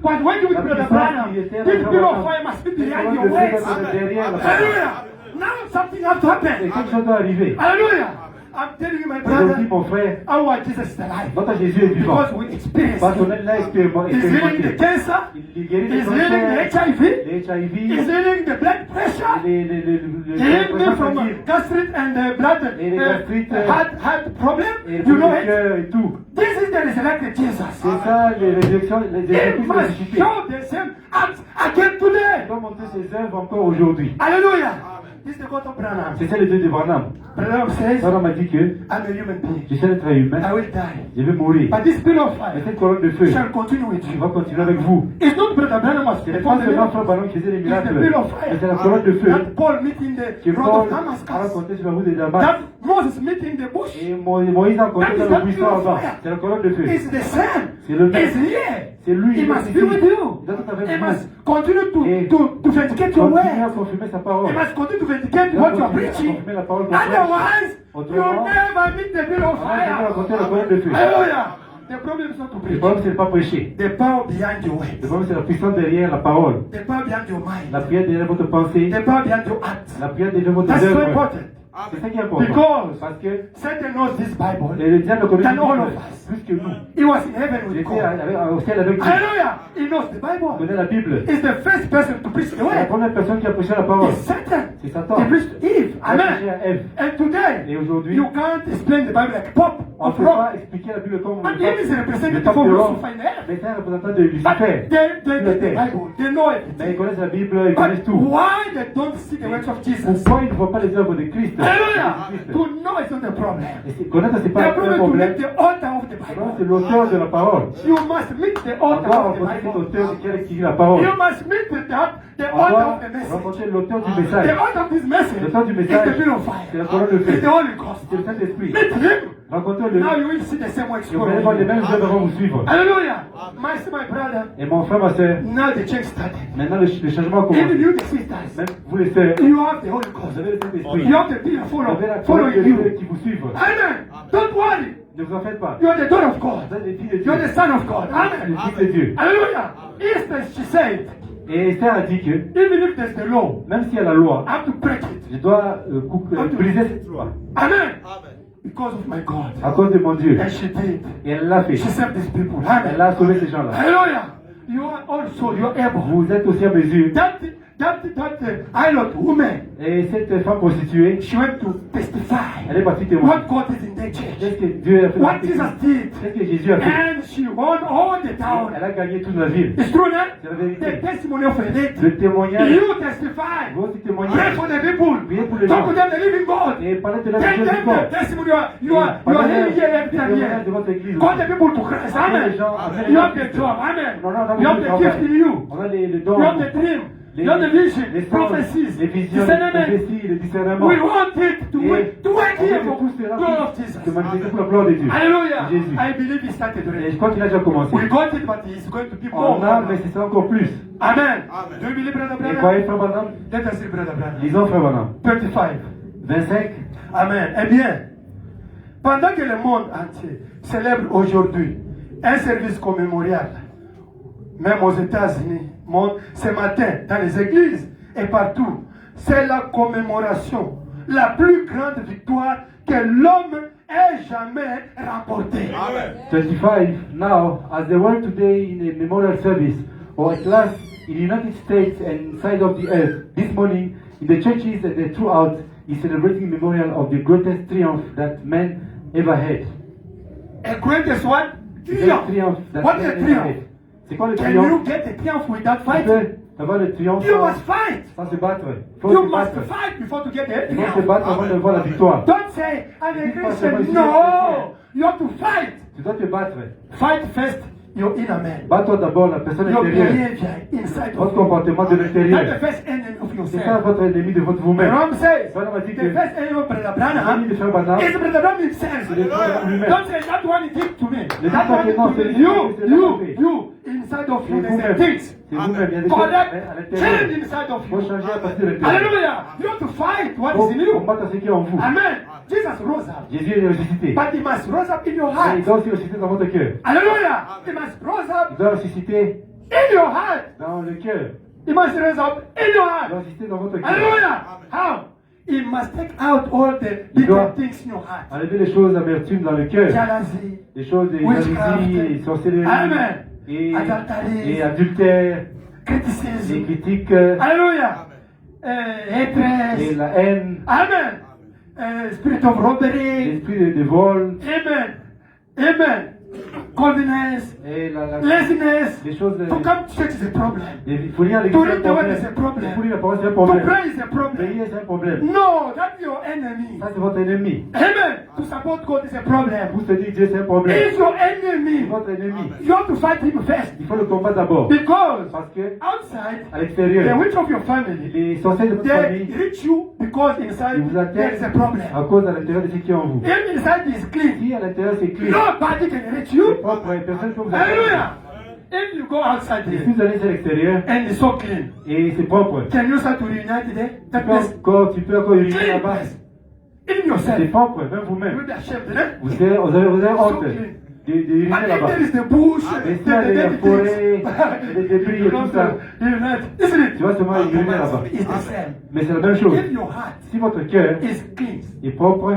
but when you with la Brother puissance Branham, qui était this dans bill of la fire must be les behind paroles your de Dieu words. doivent être derrière la parole. Hallelujah. Now something has to Et happen. quelque chose doit arriver. Hallelujah. I'm telling you, my Aujourd'hui, brother, mon frère, our Jesus is alive. notre Jésus est vivant. Because we experience Parce qu'on it. l'a He's healing the expérimenté. cancer. Il guérit les He's healing the cancers, HIV. les He's HIV, healing the blood pressure. les He healed me from sanguines, gastric and blood Et les gastrites, heart problem. et You know le it. cœur et tout. This is the resurrected Jesus. C'est ça, les résurrections, les He esprits must ressuscités. show the same acts again today. Il doit montrer ses œuvres encore aujourd'hui. Hallelujah. This is the God of Branham. C'est ça le Dieu de Branham. Branham says, Branham m'a dit que I'm a human being. je suis un être humain, I will die. je vais mourir. But this bill of Mais fire cette colonne de feu, shall continue with je you. vais continuer avec vous. It's not Brother Branham was C'est performed pas the seulement miracle. Frère Branham qui faisait les It's the miracles, bill of mais fire c'est la colonne de feu that Paul meeting the que road Paul of a Damascus. raconté sur la route de Damas. That Moses meeting the bush. Et Moïse a raconté dans le buisson avant. C'est la colonne de feu. It's the same. C'est le It's même. here. C'est lui. He il must est be ici. with you. Il doit être avec He vous. must continue Et to vindicate your continuer à word. confirmer sa He parole. must continue to vindicate what you are preaching. Otherwise, you Autrement, never meet the bill of on va fire. raconter la colonne de feu. Hallelujah. The problem is not to Le preach. problème, c'est de pas prêcher. The power behind your Le words. problème, c'est la puissance derrière la parole. The power behind your mind. La prière derrière votre pensée. The power behind your act. La prière derrière votre That's so œuvre. important. C'est ça qui est important. Because Parce que Satan knows this Bible. le diable connaît Than all of us. plus que nous. He was in heaven Il with était God. au ciel avec Dieu. Hallelujah. He knows the Il Bible. connaît la Bible. He's the first person to preach the C'est la word. première personne qui a prêché la parole. It's Satan. C'est Satan. He preached to Eve. Il a prêché Amen. à Ève. And today, Et aujourd'hui, you can't explain the Bible like pop on ne or peut rock. pas expliquer la Bible comme And he is a le representative pape of de Rome. Lucifer in heaven. Mais c'est un représentant de But Lucifer. they the Bible. They know Mais everything. ils connaissent la Bible, ils But connaissent tout. why they don't see the works of Jesus? Pourquoi ils ne voient pas les œuvres de Christ? Hallelujah. Christ. To know is not a problem. Connaître, ce n'est The pas un problem is to problème. meet the author of the Le problème, c'est Bible. l'auteur de la parole. You must meet the On author doit of the rencontrer Bible. l'auteur qui a écrit la parole. You must meet the On author doit of the message. rencontrer l'auteur du The message. author of this message L'auteur du is message, the bill of c'est la fire. colonne de It's feu. the Holy Ghost. C'est le Saint-Esprit. Meet him. Rencontrez-le. Now you will see the same works Et vous allez voir les mêmes œuvres vont vous suivre. Hallelujah. My brother. Et mon frère, ma soeur, Now the change started. maintenant le changement Even commence. you, the sisters, Même vous les sœurs, you have the Holy vous Ghost. avez le Saint-Esprit. You have the people Vous avez la colonne following de you. feu qui vous suivent. Amen. Don't worry. Ne vous en faites pas. You are the daughter of God. Vous êtes les filles de You Dieu. are the son of God. Les Amen. fils de Dieu. Hallelujah. Esther, she said, Et Esther a dit que, even if there's the law, même s'il y a la loi, I have to break it. je dois briser cette loi. Amen. Because of my God. À cause de mon Dieu. And she did. Et elle l'a fait. She saved these people. Elle Amen. a sauvé ces gens-là. Hallelujah. You are also, you are able. Vous êtes aussi à mesure. That Island woman, Et cette femme prostituée, she went to testify elle est partie témoigner. what God is in their church. Qu'est-ce que Dieu a fait? What Jesus did. Qu'est-ce que Jésus a fait? And she won all the town. Elle a gagné toute la ville. It's true, now. C'est la vérité. The testimony of a lady. Le témoignage, You testify. vous aussi Pray témoignez. for the people. Priez pour les Talk gens. to them, the living God. Et parlez de la Tell vie them du corps. the testimony you are hearing here every time témoignages de here. votre église. Call the people to Christ. Amen. Les gens, appelez les You gens. have the job. Amen. On a You have the beaucoup de gift in travail. you. On a les dons. You have the dream. Les, You have the vision. les sons, Prophecies. les visions, les Discernment. prophéties, les discernements. We want it to Et work on here veut for que tout cela glory of puisse Jesus. se manifester pour la gloire de Dieu. Hallelujah. Jésus. I believe he started Et already. je crois qu'il a déjà commencé. We got it, but he's going to be On more. a, mais c'est ça encore plus. Amen. Do you believe, Brother Et Branham? croyez, frère Branham? Let us see, Brother Branham. Lisons, frère Branham. 25. 25. Amen. Eh bien, pendant que le monde entier célèbre aujourd'hui un service commémorial, même aux États-Unis, ce matin, dans les églises et partout, c'est la commémoration, la plus grande victoire que l'homme ait jamais remportée. Amen. 25. Now, as the world today in a memorial service or at last in the United States and inside of the earth, this morning in the churches and throughout is celebrating memorial of the greatest triumph that man ever had. A greatest what? The greatest triumph that What man is a ever triumph? had. C'est quoi le Can triomphe? you get a triumph without Tu fighting? peux avoir le triomphe You must fight. sans se battre. Il faut You se must battre. fight before to get a Il faut se triumph. battre avant de voir la victoire. Don't say, I'm a Dis pas Christian. seulement ici, No! You have to fight. Tu dois te battre. Fight first your inner man. Bats-toi d'abord la personne Your intérieure. behavior inside Votre of you. comportement de That's l'intérieur. the first enemy of C'est ça yourself. votre ennemi de votre The vous-même. Ram says, Voilà, on m'a dit the que first enemy of Brother l'ennemi Branham de Frère Branham, is Brother Branham himself. c'est le frère lui-même. Don't say that one he did to me. Le That pas one que non, he c'est did to lui you, qui l'a fait. you, inside of C'est you, there's vous-même. a things. C'est vous-même. Il y a des choses Correct. à l'intérieur. Change inside of Il faut you. changer à partir de l'intérieur. Hallelujah. You have to fight what Il faut is in you. combattre ce qui est en vous. Amen. Jesus rose up. Jésus est ressuscité. But he must rise up in your Et heart. il doit aussi ressusciter dans votre cœur. Hallelujah. He must rise up Il doit ressusciter in your heart. dans le cœur. He must rise up in your Il heart. doit ressusciter dans votre cœur. Hallelujah. How? He must take out all the Il doit bitter things in your heart. enlever les choses amertumes dans le cœur. Jealousy, Les choses des witchcraft, jalousies, et sorcelleries, Amen. et Adultery, adultère, les criticism. critiques, Hallelujah. et Hatred. la haine, Amen. Spirit of robbery. l'esprit de vol, Amen. Amen. Coldness. et Laziness. les choses. To come to church is a problem. Il faut lire To l'église, read c'est the un word is a problème. problem. Il faut lire la parole, c'est un To problème. pray is a problem. Prier, c'est un problème. No, that's your enemy. Ça, c'est votre ennemi. Amen. To support God is a problem. Vous se dites Dieu, c'est un problème. It's your C'est enemy. votre ennemi. You have to fight him first. Il faut le combattre d'abord. Because Parce que, outside, à the l'extérieur, witch of your family, les sorciers de votre they famille, reach you because inside ils vous there is a atteignent problem. à cause à l'intérieur de ce qui est en vous. If inside is clean, Si à l'intérieur c'est clean, nobody can reach c'est you. propre et personne ne peut vous atteindre. Hallelujah. If you go outside Et here si vous allez à l'extérieur and it's so clean, et c'est propre, can you start to reunite there? That place, tu peux encore uriner clean là-bas. place. Even yourself, C'est propre, même you vous-même. will be ashamed, eh? Vous avez honte de uriner And if là-bas. there is the bush, Mais si il y a des forêts, des débris et tout ça, unite, isn't it? tu vas seulement uriner là-bas. It's the same. Mais c'est la même chose. If your heart Si votre cœur is clean, est propre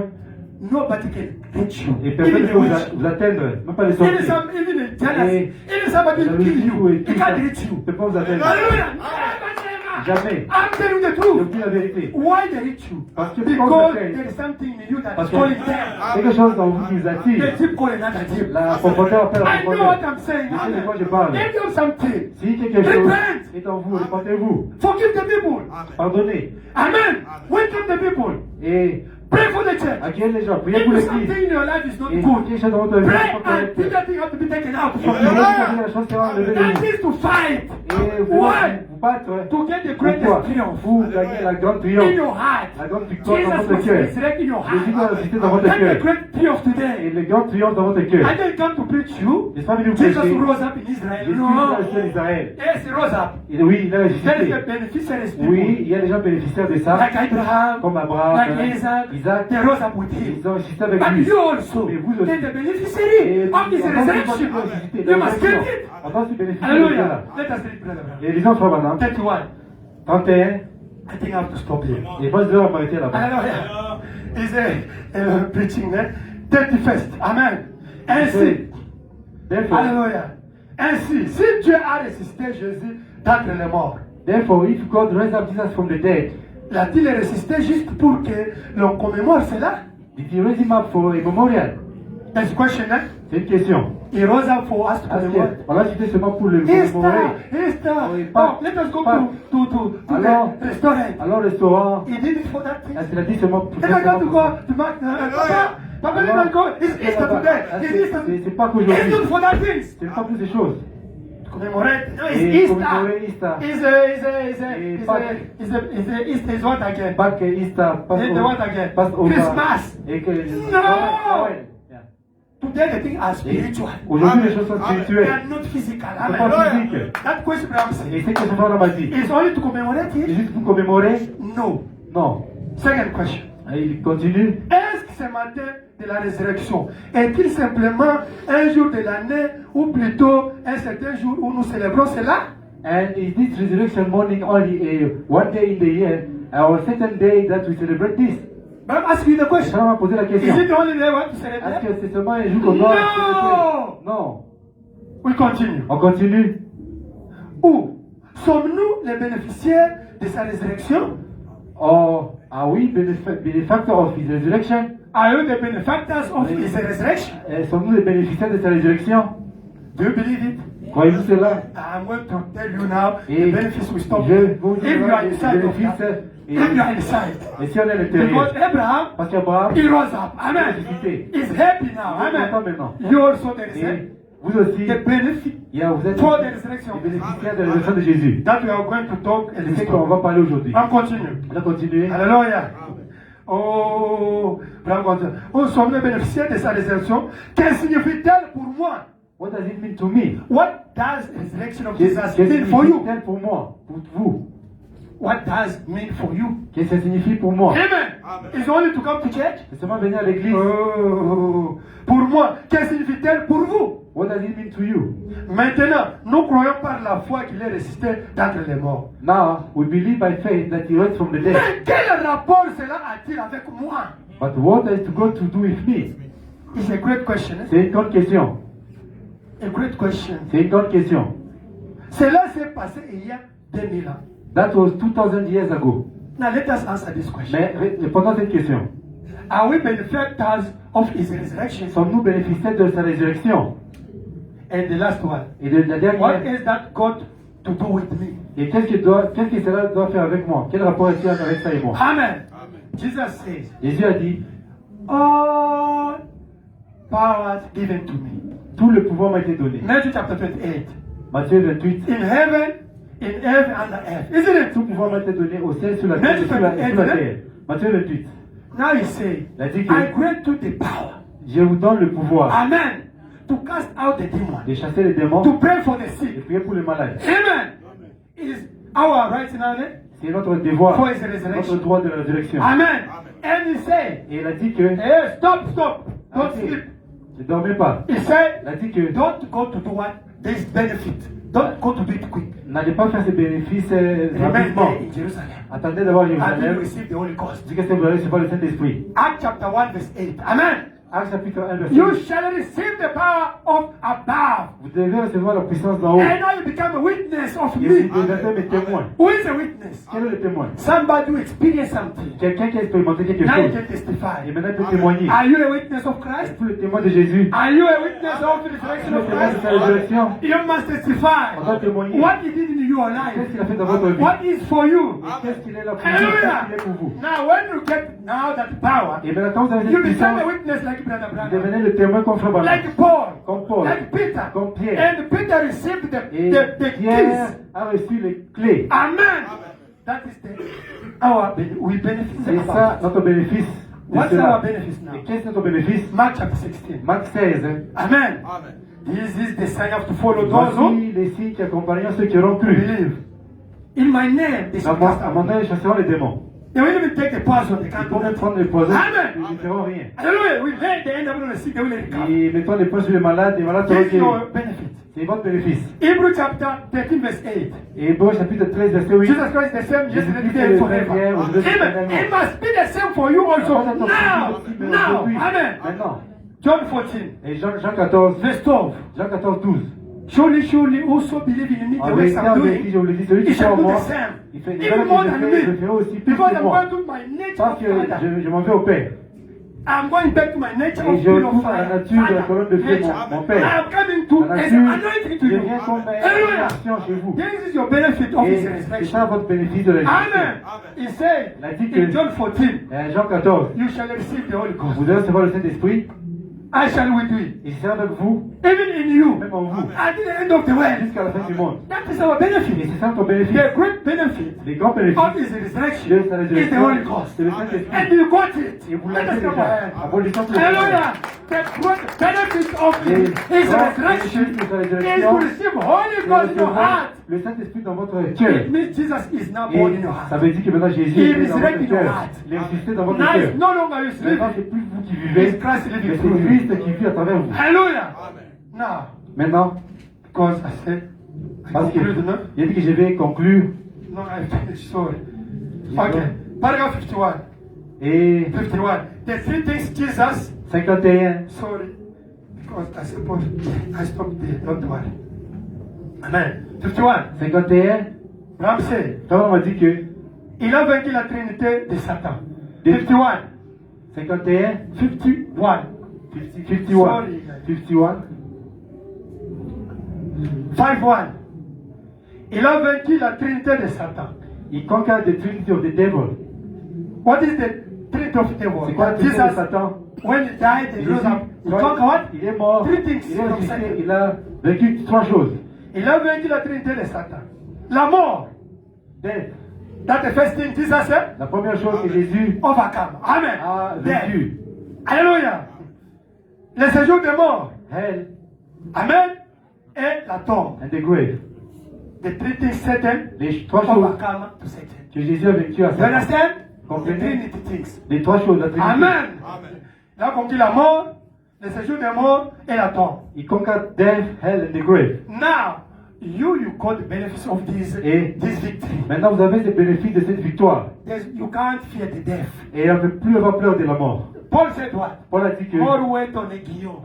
nobody can reach you. et personne ne Even peut the witch. vous atteindre, même pas les Even sorciers. even a jealous, Et- even somebody will kill you. et He tout ça, can't reach you. ne peut pas vous atteindre. Hallelujah. Never, never. Jamais. I'm telling you the Je truth. dis la vérité. Why they reach you? Parce que Because quand there is something in you that Parce is que calling them. quelque chose dans vous qui vous They attire. keep calling another deep. La profondeur appelle la I know what profondeur. I'm saying. Je sais de Amen. quoi je parle. If you have something, Si quelque chose Repent. est en vous, répandez-vous. forgive the people. Pardonnez. Amen. Welcome the people. Et Pray for the church. accueillez les gens. Priez pour If l'église. something in your life is not Et good, quelque chose dans votre vie. pray c'est pas and correct. till that thing have to be taken out Et from vous you. avez la chance sera enlevée de That vous. is to fight. Et vous Why? vous battre To get the pourquoi greatest triumph vous gagnez la grande in triomphe. your heart. La grande victoire dans Jesus votre was cœur. resurrected in your Jésus doit heart. ressusciter dans votre Get the cœur. great triumph Et today. le grand triomphe dans votre cœur. I didn't come to preach you. Je suis pas venu vous Jesus prêcher. rose up in Israel. Jésus No. est ressuscité en Israël. Yes, he rose up. Et oui, il a There is ressuscité. the beneficiaries people. Oui, il y a des gens bénéficiaires de ça. Like Abraham, Comme Abraham, like Isaac, Isaac. they rose up with him. Ils ont ressuscité avec But lui. you also, Mais vous then aussi. the beneficiary of his resurrection. You must get it. On doit se bénéficier de Hallelujah. cela. Let us read, brother. Et lisons frère Branham, 31. 31. I think I have to stop here. Et moi je dois m'arrêter là-bas. Hallelujah. Is a preaching, eh? 31st. Amen. Ainsi, Therefore, Alléluia. Ainsi, si Dieu a ressuscité Jésus d'entre les morts, therefore, if God raised up Jesus from the dead, l'a-t-il ressuscité juste pour que l'on commémore cela? did he raise him up for a memorial? That's the question, eh? C'est une question. He rose up for us to Parce commemorate. que on l'a cité seulement pour le Easter, commémorer. Easter. Oui, Oh, Pâques. let us go Pâques. to Alors- the restaurant. Alors, le restaurant, He did it for that thing. est-ce qu'il a dit seulement pour Let us go to God to Mark. Papa, Papa, let us go. It's Easter today. It's Easter. C'est pas It's qu'aujourd'hui. not for that thing. C'est pas pour ces choses. Commemorate. No, it's Et Easter. commémorer Easter. Et Pâques. Easter is what again? Pâques, Easter, Then the what again? Passover. Christmas. Et que No! Ah ouais. Yeah. Today the things are spiritual. Aujourd'hui, les choses sont They spirituelles. are not physical. C'est pas Amen. physique. That question I'm saying. Et c'est que ce frère m'a dit. Is only to commemorate C'est it? juste pour commémorer? No. Non. Second question. Et il continue. Est-ce que ce matin de la résurrection est-il simplement un jour de l'année ou plutôt un certain jour où nous célébrons cela? And is this resurrection morning only a one day in the year, or a certain day that we celebrate this? But I'm asking you the Le question. frère m'a posé la Is question. it only day what to Est-ce celebrate? que c'est seulement un jour qu'on doit No! célébrer? Non. We continue. On continue. Ou sommes-nous les bénéficiaires de sa résurrection? Or, are we benefactors of his resurrection? Are you the benefactors of his resurrection? Sommes-nous les bénéficiaires de sa résurrection? Do you believe it? Croyez-vous cela? I'm going to tell you now Et the benefits will stop. je If vous you dirai are les inside of bénéfices. that, Et, if you are inside. et si on est à Because l'intérieur, Abraham, parce qu'Abraham he rose up. Amen. ressuscité. He's happy now. Il est content Amen. maintenant. You also there is Et vous aussi, the benefit vous êtes for the resurrection. les bénéficiaires de la résurrection de Jésus. That we are going to talk and C'est ce qu'on va parler aujourd'hui. On continue. On va continuer. Alléluia. Oh, nous sommes les bénéficiaires de sa résurrection. Qu'elle signifie-t-elle pour moi? What does it mean to me? What does the resurrection of Qu'est-ce Jesus que mean for you? signifie pour moi? Pour vous? What does mean for you? Qu'est-ce que ça signifie pour moi? Amen. It's only to come to church. C'est seulement venir à l'église. Oh, pour moi, qu'elle signifie-t-elle pour vous? What does it mean to you? Maintenant, nous croyons par la foi qu'il est ressuscité d'entre les morts. Now, we believe by faith that he rose from the dead. Mais quel rapport cela a-t-il avec moi? But what has God to do with me? It's a great question. C'est une grande question. A great question. C'est une grande question. Cela s'est passé il y a 2000 ans. That was 2000 years ago. Now let us answer this question. Mais répondons à cette question. Are we benefactors of his resurrection? Sommes-nous bénéficiaires de sa résurrection? And the last one. Et de la What dernière. is that got to do with me? Et qu'est-ce que cela doit faire avec moi? Quel rapport est-il avec ça et moi? Amen. Jesus says, Jésus a dit, all power given to me. tout le pouvoir m'a été donné. Matthew chapter 28. Matthieu 28. In heaven, in earth, under earth. Isn't it? Tout pouvoir m'a été donné au ciel, sur la terre, et sur la terre. Matthieu 28. Now he says, Il a dit que I grant you the power. je vous donne le pouvoir Amen. To cast out the demon. de chasser les démons To pray for the et sick. prier pour les malades. Amen. Is our right now. C'est notre devoir, For his resurrection. notre droit de la résurrection. Amen. And he said, Et il a dit que hey, stop. Don't Arrêtez. sleep. ne dormez pas. He said, Il a dit que don't go to do what? This benefit. Don't go to do it quick. n'allez pas faire ces bénéfices Remain rapidement. there in Jerusalem. Attendez d'avoir Until you Jérusalem. receive the Holy Ghost. Jusqu'à ce que vous allez recevoir le Saint-Esprit. Acts chapter 1 verse 8. Amen. Acte chapitre 1, verset You 8. shall receive the power of above. Vous devez recevoir la puissance d'en haut. And now you become a witness of Et me. vous devenez mes témoins. Who is a witness? Quel est le témoin? Somebody who experienced something. Quelqu'un qui a expérimenté quelque Now you chose. can testify. Et maintenant il peut témoigner. Are you a witness of Christ? Êtes-vous le témoin de Jésus? Are you a witness of the resurrection Le of témoin de sa Christ? résurrection. You must testify On doit témoigner. what he did in your Qu'est-ce life. qu'il a fait dans votre vie? What is for you. Qu'est-ce qu'il est là pour vous? Qu'est-ce Hallelujah. qu'il est pour vous? Now when you get now that power, Et maintenant quand vous avez you cette become puissance, a witness like Brother vous Branham. devenez le témoin comme Frère Branham. Like Paul. Comme Paul. Like Peter. Comme Pierre. And Peter received Et the Pierre keys. a reçu les clés. Amen. That is we benefit C'est from ça that. notre bénéfice. de What's cela. our benefit now? Et qu'est-ce notre bénéfice? Mark chapter 16. Marc 16. Hein. Amen. This is the sign of to follow those who Voici les signes qui accompagneront ceux qui auront cru. believe. In my name, they shall cast À mon out. œil, chasseront les démons. They will even take the poison. They Ils can't do pourront it. prendre les poisons, Amen. ils ne feront rien. Hallelujah. We lay the end of the sick. They will let it come. Et mettons les points sur les malades seront This is guéris. your benefit. C'est votre bénéfice. Hebrew chapter 13 verse 8. Et Hébreux chapitre 13, verset 8. Jesus Christ is the same yesterday, today, and forever. Amen. It must be the same for you also. Now. Amen. Maintenant. John 14 Et Jean 14, verse 12. Jean 14, 12. Surely whoso believe in me, the En works vérité, I'm en vérité, doing, je vous le dis, celui he qui croit shall en do moi, the same. il fait des Even œuvres more que than je fais, je me. ferai aussi plus Because que I'm moi. going to my nature Parce of que Father. je m'en vais au Père. I'm going back to my nature Et of je full of retrouve à la fire. nature de la colonne de feu, mon Père. I'm coming to La as nature an anointing to you. devient comme une Hallelujah. action chez vous. This is your benefit of Et his c'est resurrection. ça votre bénéfice de la Amen. résurrection. He said Il a dit in que John 14, Jean 14, you shall receive the Holy Ghost. vous devez recevoir le Saint-Esprit, I shall with you. et c'est avec vous, Even in you. même en vous, At the end of the world. jusqu'à la fin du monde. That is our Et benefit. c'est ça notre bénéfice. The great benefit Les grands of bénéfices his resurrection de sa is the résurrection, Holy Ghost. c'est le Saint-Esprit. And you got it. Et vous Let l'avez us come déjà. ahead. Abolissons le Hallelujah. The great benefit of Les his grands resurrection bénéfices de sa is to résurrection, receive Holy c'est Ghost in your recevoir heart. le Saint-Esprit dans votre cœur. It means Jesus is now born in Et your ça heart. veut dire que maintenant Jésus He est dans resurrected votre your cœur. heart. Il est ressuscité dans votre Now cœur. it's no longer you Maintenant, sleeping. c'est plus vous qui vivez, It's Christ mais living c'est through you. Christ qui vit à travers vous. Hallelujah. Now, Maintenant, because I said, I parce que conclude, no? il a dit que je vais conclure. No, I finished, sorry. Okay, paragraph 51. Et 51. The three things Jesus, 51, sorry, because I suppose I stopped there, don't worry. Amen. 51. 51, Ramsey. Tom m'a dit que Il a vaincu la trinité de Satan. 51. 51, 51. 51, Sorry. 51, 51. Il a vaincu la trinité de Satan. he conquered the trinity of the devil. What is the trinity of the devil? C'est quoi la trinité de Satan? When he died, he rose up. He Quand conquered what? il est mort, Three things il est from ressuscité, Satan. il a vécu 3 choses. Il a vaincu la trinité de Satan. La mort. Death. That's the first thing Jesus said. La première chose que Jésus Overcome. Amen. a Death. vécu, Alléluia. Le séjour des morts. hell Amen. Et la tombe. and the grave. The three things Satan Les 3 choses overcome to Satan. que Jésus a vécu à You Satan. understand? The Comprenez? Trinity things. Les 3 choses, la trinité. Amen. Il a conquis la mort, le séjour des morts et la tombe. He conquered death, hell and the grave. Now, you got the benefits of this victory. Maintenant, vous avez les bénéfices de cette victoire. You can't fear the death. Et on ne peut plus avoir peur de la mort. Paul said what? Paul a dit que More weight on the guillon.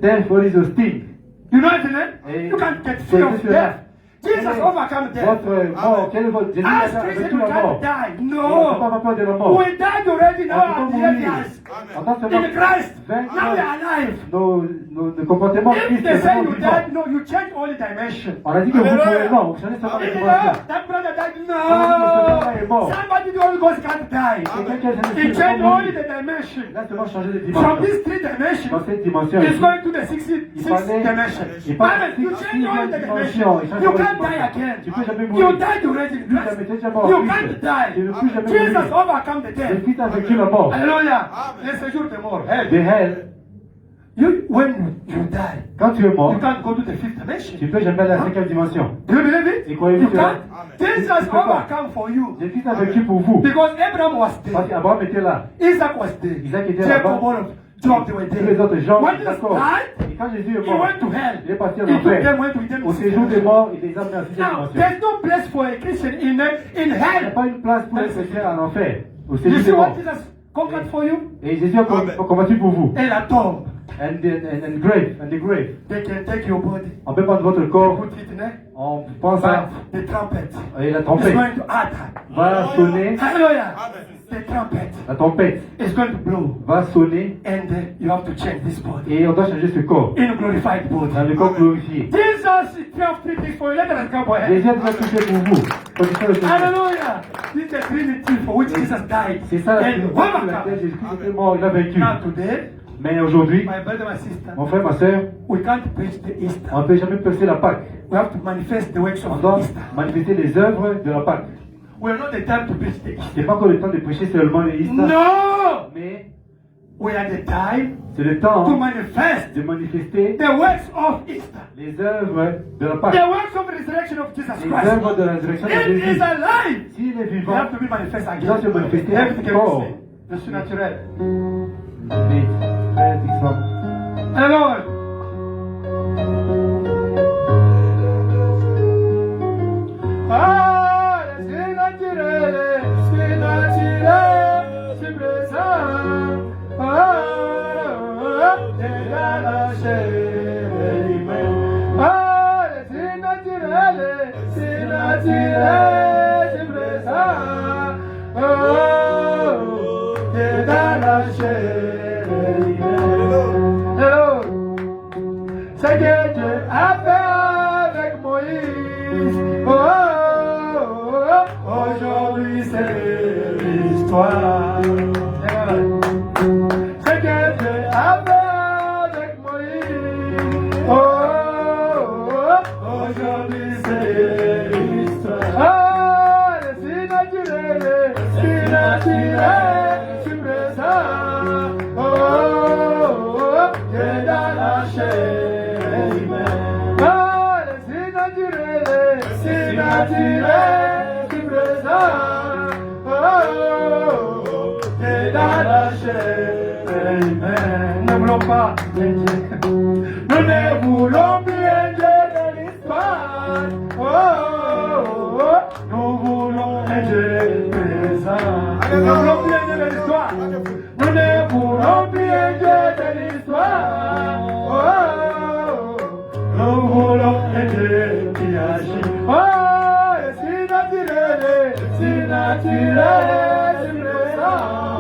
death what is a sting. You know what I mean? Et You can't get fear of c'est death. Jesus overcome death. Votre mort, quel est votre Jésus Ask a Christian, vécu you la mort. can't die. On ne peut pas No. avoir peur de la mort. We died already now. On At peut the pas end, mourir. yes. En tant que In Christ. vaincre Now we are alive. nos comportements If Christ, they say nous you vivons. died, no, you change only dimension. On a dit que vous Hallelujah. pouvez non, vous changez seulement les You know, dimensions. that brother died. On a dit que ce frère est No. mort. Somebody the Holy Ghost can't die. Quelqu'un qui a changé He de changed dimension. only the dimension. Là, seulement changer de From dimension. these three dimensions, Dans cette dimension, it's ici, going to the sixth dimension. il parle Amen. You de change only the dimension. il change You de can't die dimension. again. Tu peux jamais You mourir. died already. Lui, jamais, t'es déjà mort. You Christ. can't die. Tu ne peux jamais Jesus mourir. overcome the Le death. Christ a vécu la mort. Alléluia. Le séjour des morts. The hell, When you die, quand tu es mort, you can't go to the fifth dimension. tu peux jamais aller à la 5e dimension. Do you believe it? Et croyez-vous You que can't. Jesus Tu peux pas. overcome for you. Le Christ a vécu pour vous. Because Abraham was Parce there. qu'Abraham était là. Isaac was there. Isaac était Jacob, là-bas. all of Job, they were Tous les there. autres gens, When Jesus d'accord. died, Et quand Jésus est he mort, went to hell. il est parti en He took them, enfer. went with them. Au séjour des morts, il les a amenés à la 6e Now, dimension. there's no place for a Christian in Il n'y a hell. pas une place pour les chrétiens en enfer. Au You séjour see des what morts. Jesus conquered for you? Et Jésus a combattu pour vous. Et la tombe. And the grave. They can take your body. On peut prendre votre corps, Put it in there. on pense à But the trumpet et la is trompette going to utter. va sonner, Hallelujah. The trumpet la trompette is going to blow. va sonner And you have to change this body. et on doit changer ce corps In a glorified body. dans le corps glorifié. Jesus is 12 things for you. Let us go ahead. Jésus a déjà tout fait pour vous. Condition de ce Hallelujah. This is the Trinity for which Jesus died. C'est ça la And trinité pour laquelle overcome. Jésus est mort, il a vaincu. Now today, Mais aujourd'hui, my brother, my sister, mon frère, ma soeur, we can't preach the Easter. on ne peut jamais percer la Pâque. We have to manifest the works On of doit Easter. manifester les œuvres de la Pâque. We are not the time to preach the Easter. C'est pas encore le temps de prêcher seulement les Easter, No! mais We are the time c'est le to temps manifest de manifester the works of Easter. les œuvres de la Pâque. The works of resurrection of Jesus Les Christ. œuvres de la résurrection de It is Jésus. alive. S'il est They vivant, have to be manifest il doit se again. manifester Everything encore. Le surnaturel. Les frères qui sont Alors, ah, c'est naturel, c'est présent. Ah, c'est la chair humaine. Ah, c'est naturel, c'est présent. Oh, c'est dans la chair humaine. Hello. C'est que Dieu a fait avec Moïse. Oh, oh, oh, aujourd'hui c'est l'histoire. C'est que Dieu a fait avec Moïse. Oh, oh, oh, aujourd'hui c'est l'histoire. Ah, c'est naturel, c'est présent. Oh, oh, oh, c'est dans la chair humaine. Ah, c'est naturel, c'est présent. Oh, oh, oh, c'est dans la chair humaine. Ne voulons pas nous ne voulons plus un Dieu de l'histoire. Oh, oh, oh, nous voulons un Dieu présent. Nous ne voulons plus un Dieu de l'histoire. Nous ne voulons plus un Dieu de l'histoire. Oh, oh, oh, nous voulons un Dieu qui naturel du présent.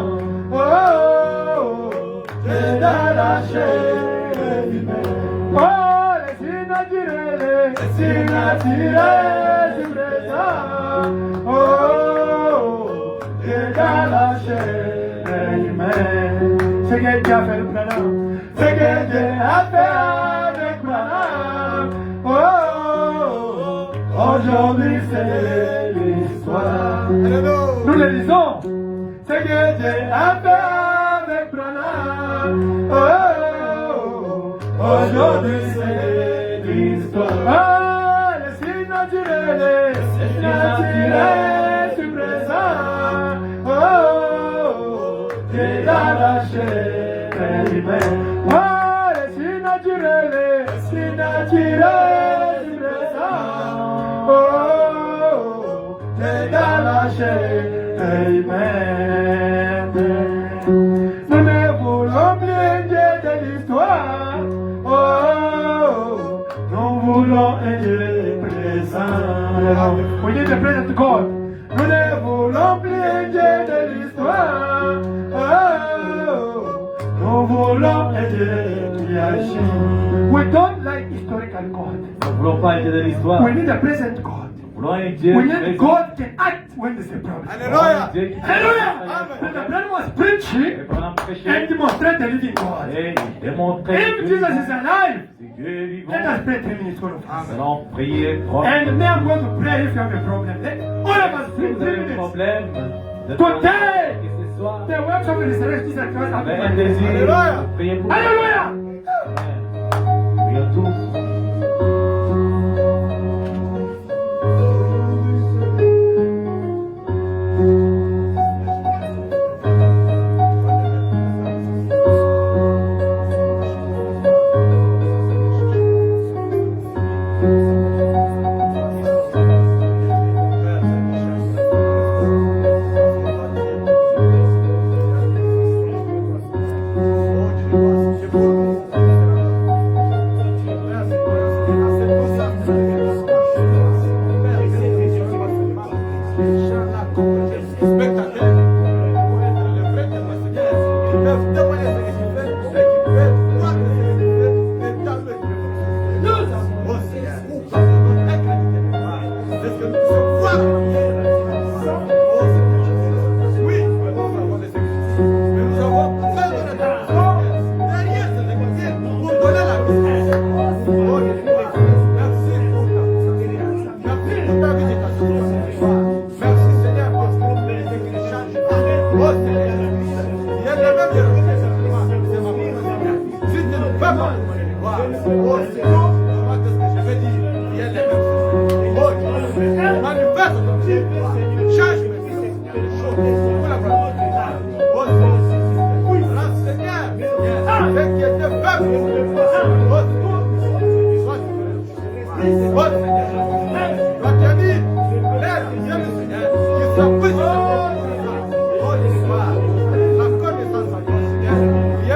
Oh, c'est dans la chair humaine. Oh, les signes naturels du présent. Oh, c'est dans la chair humaine. Ce que Dieu a fait le prenant, ce que Dieu a fait avec Branham. Oh, aujourd'hui c'est l'histoire. Nous le disons, ce que Dieu a fait avec Branham. Oh, aujourd'hui c'est l'histoire. Oh, les signes naturels du présent. Oh, c'est dans la chair humaine. Oh, les signes naturels du présent. Oh, c'est dans la chair humaine. Nous ne voulons plus Dieu de l'histoire. Oh, nous voulons un Dieu présent. We need the present God. Nous ne voulons plus Dieu de l'histoire. Oh, nous voulons un Dieu qui agit. We don't like historical God. Nous ne voulons pas un Dieu de l'histoire. We need a present God. Nous voulons un Dieu We need God can act when there's a problem. Alléluia. Hallelujah! When the man was preaching and demonstrated the living God. Et démontrer If Jesus is alive, si Dieu est vivant. let us pray 3 minutes for us. Nous allons prier 3 And me, I'm going to pray if you have a problem. All of us, Si 3 vous avez un minutes. problème de Today, que ce soit the works of the resurrection Jesus Christ have avec un been désir, Alléluia! priez pour Alléluia! Prions tous.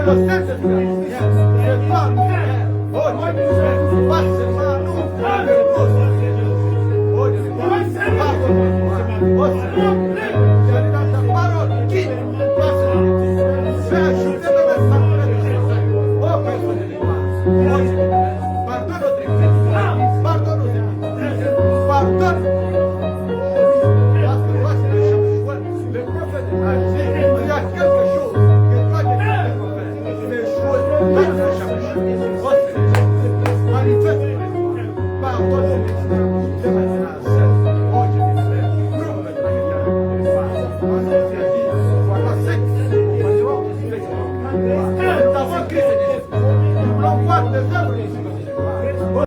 Los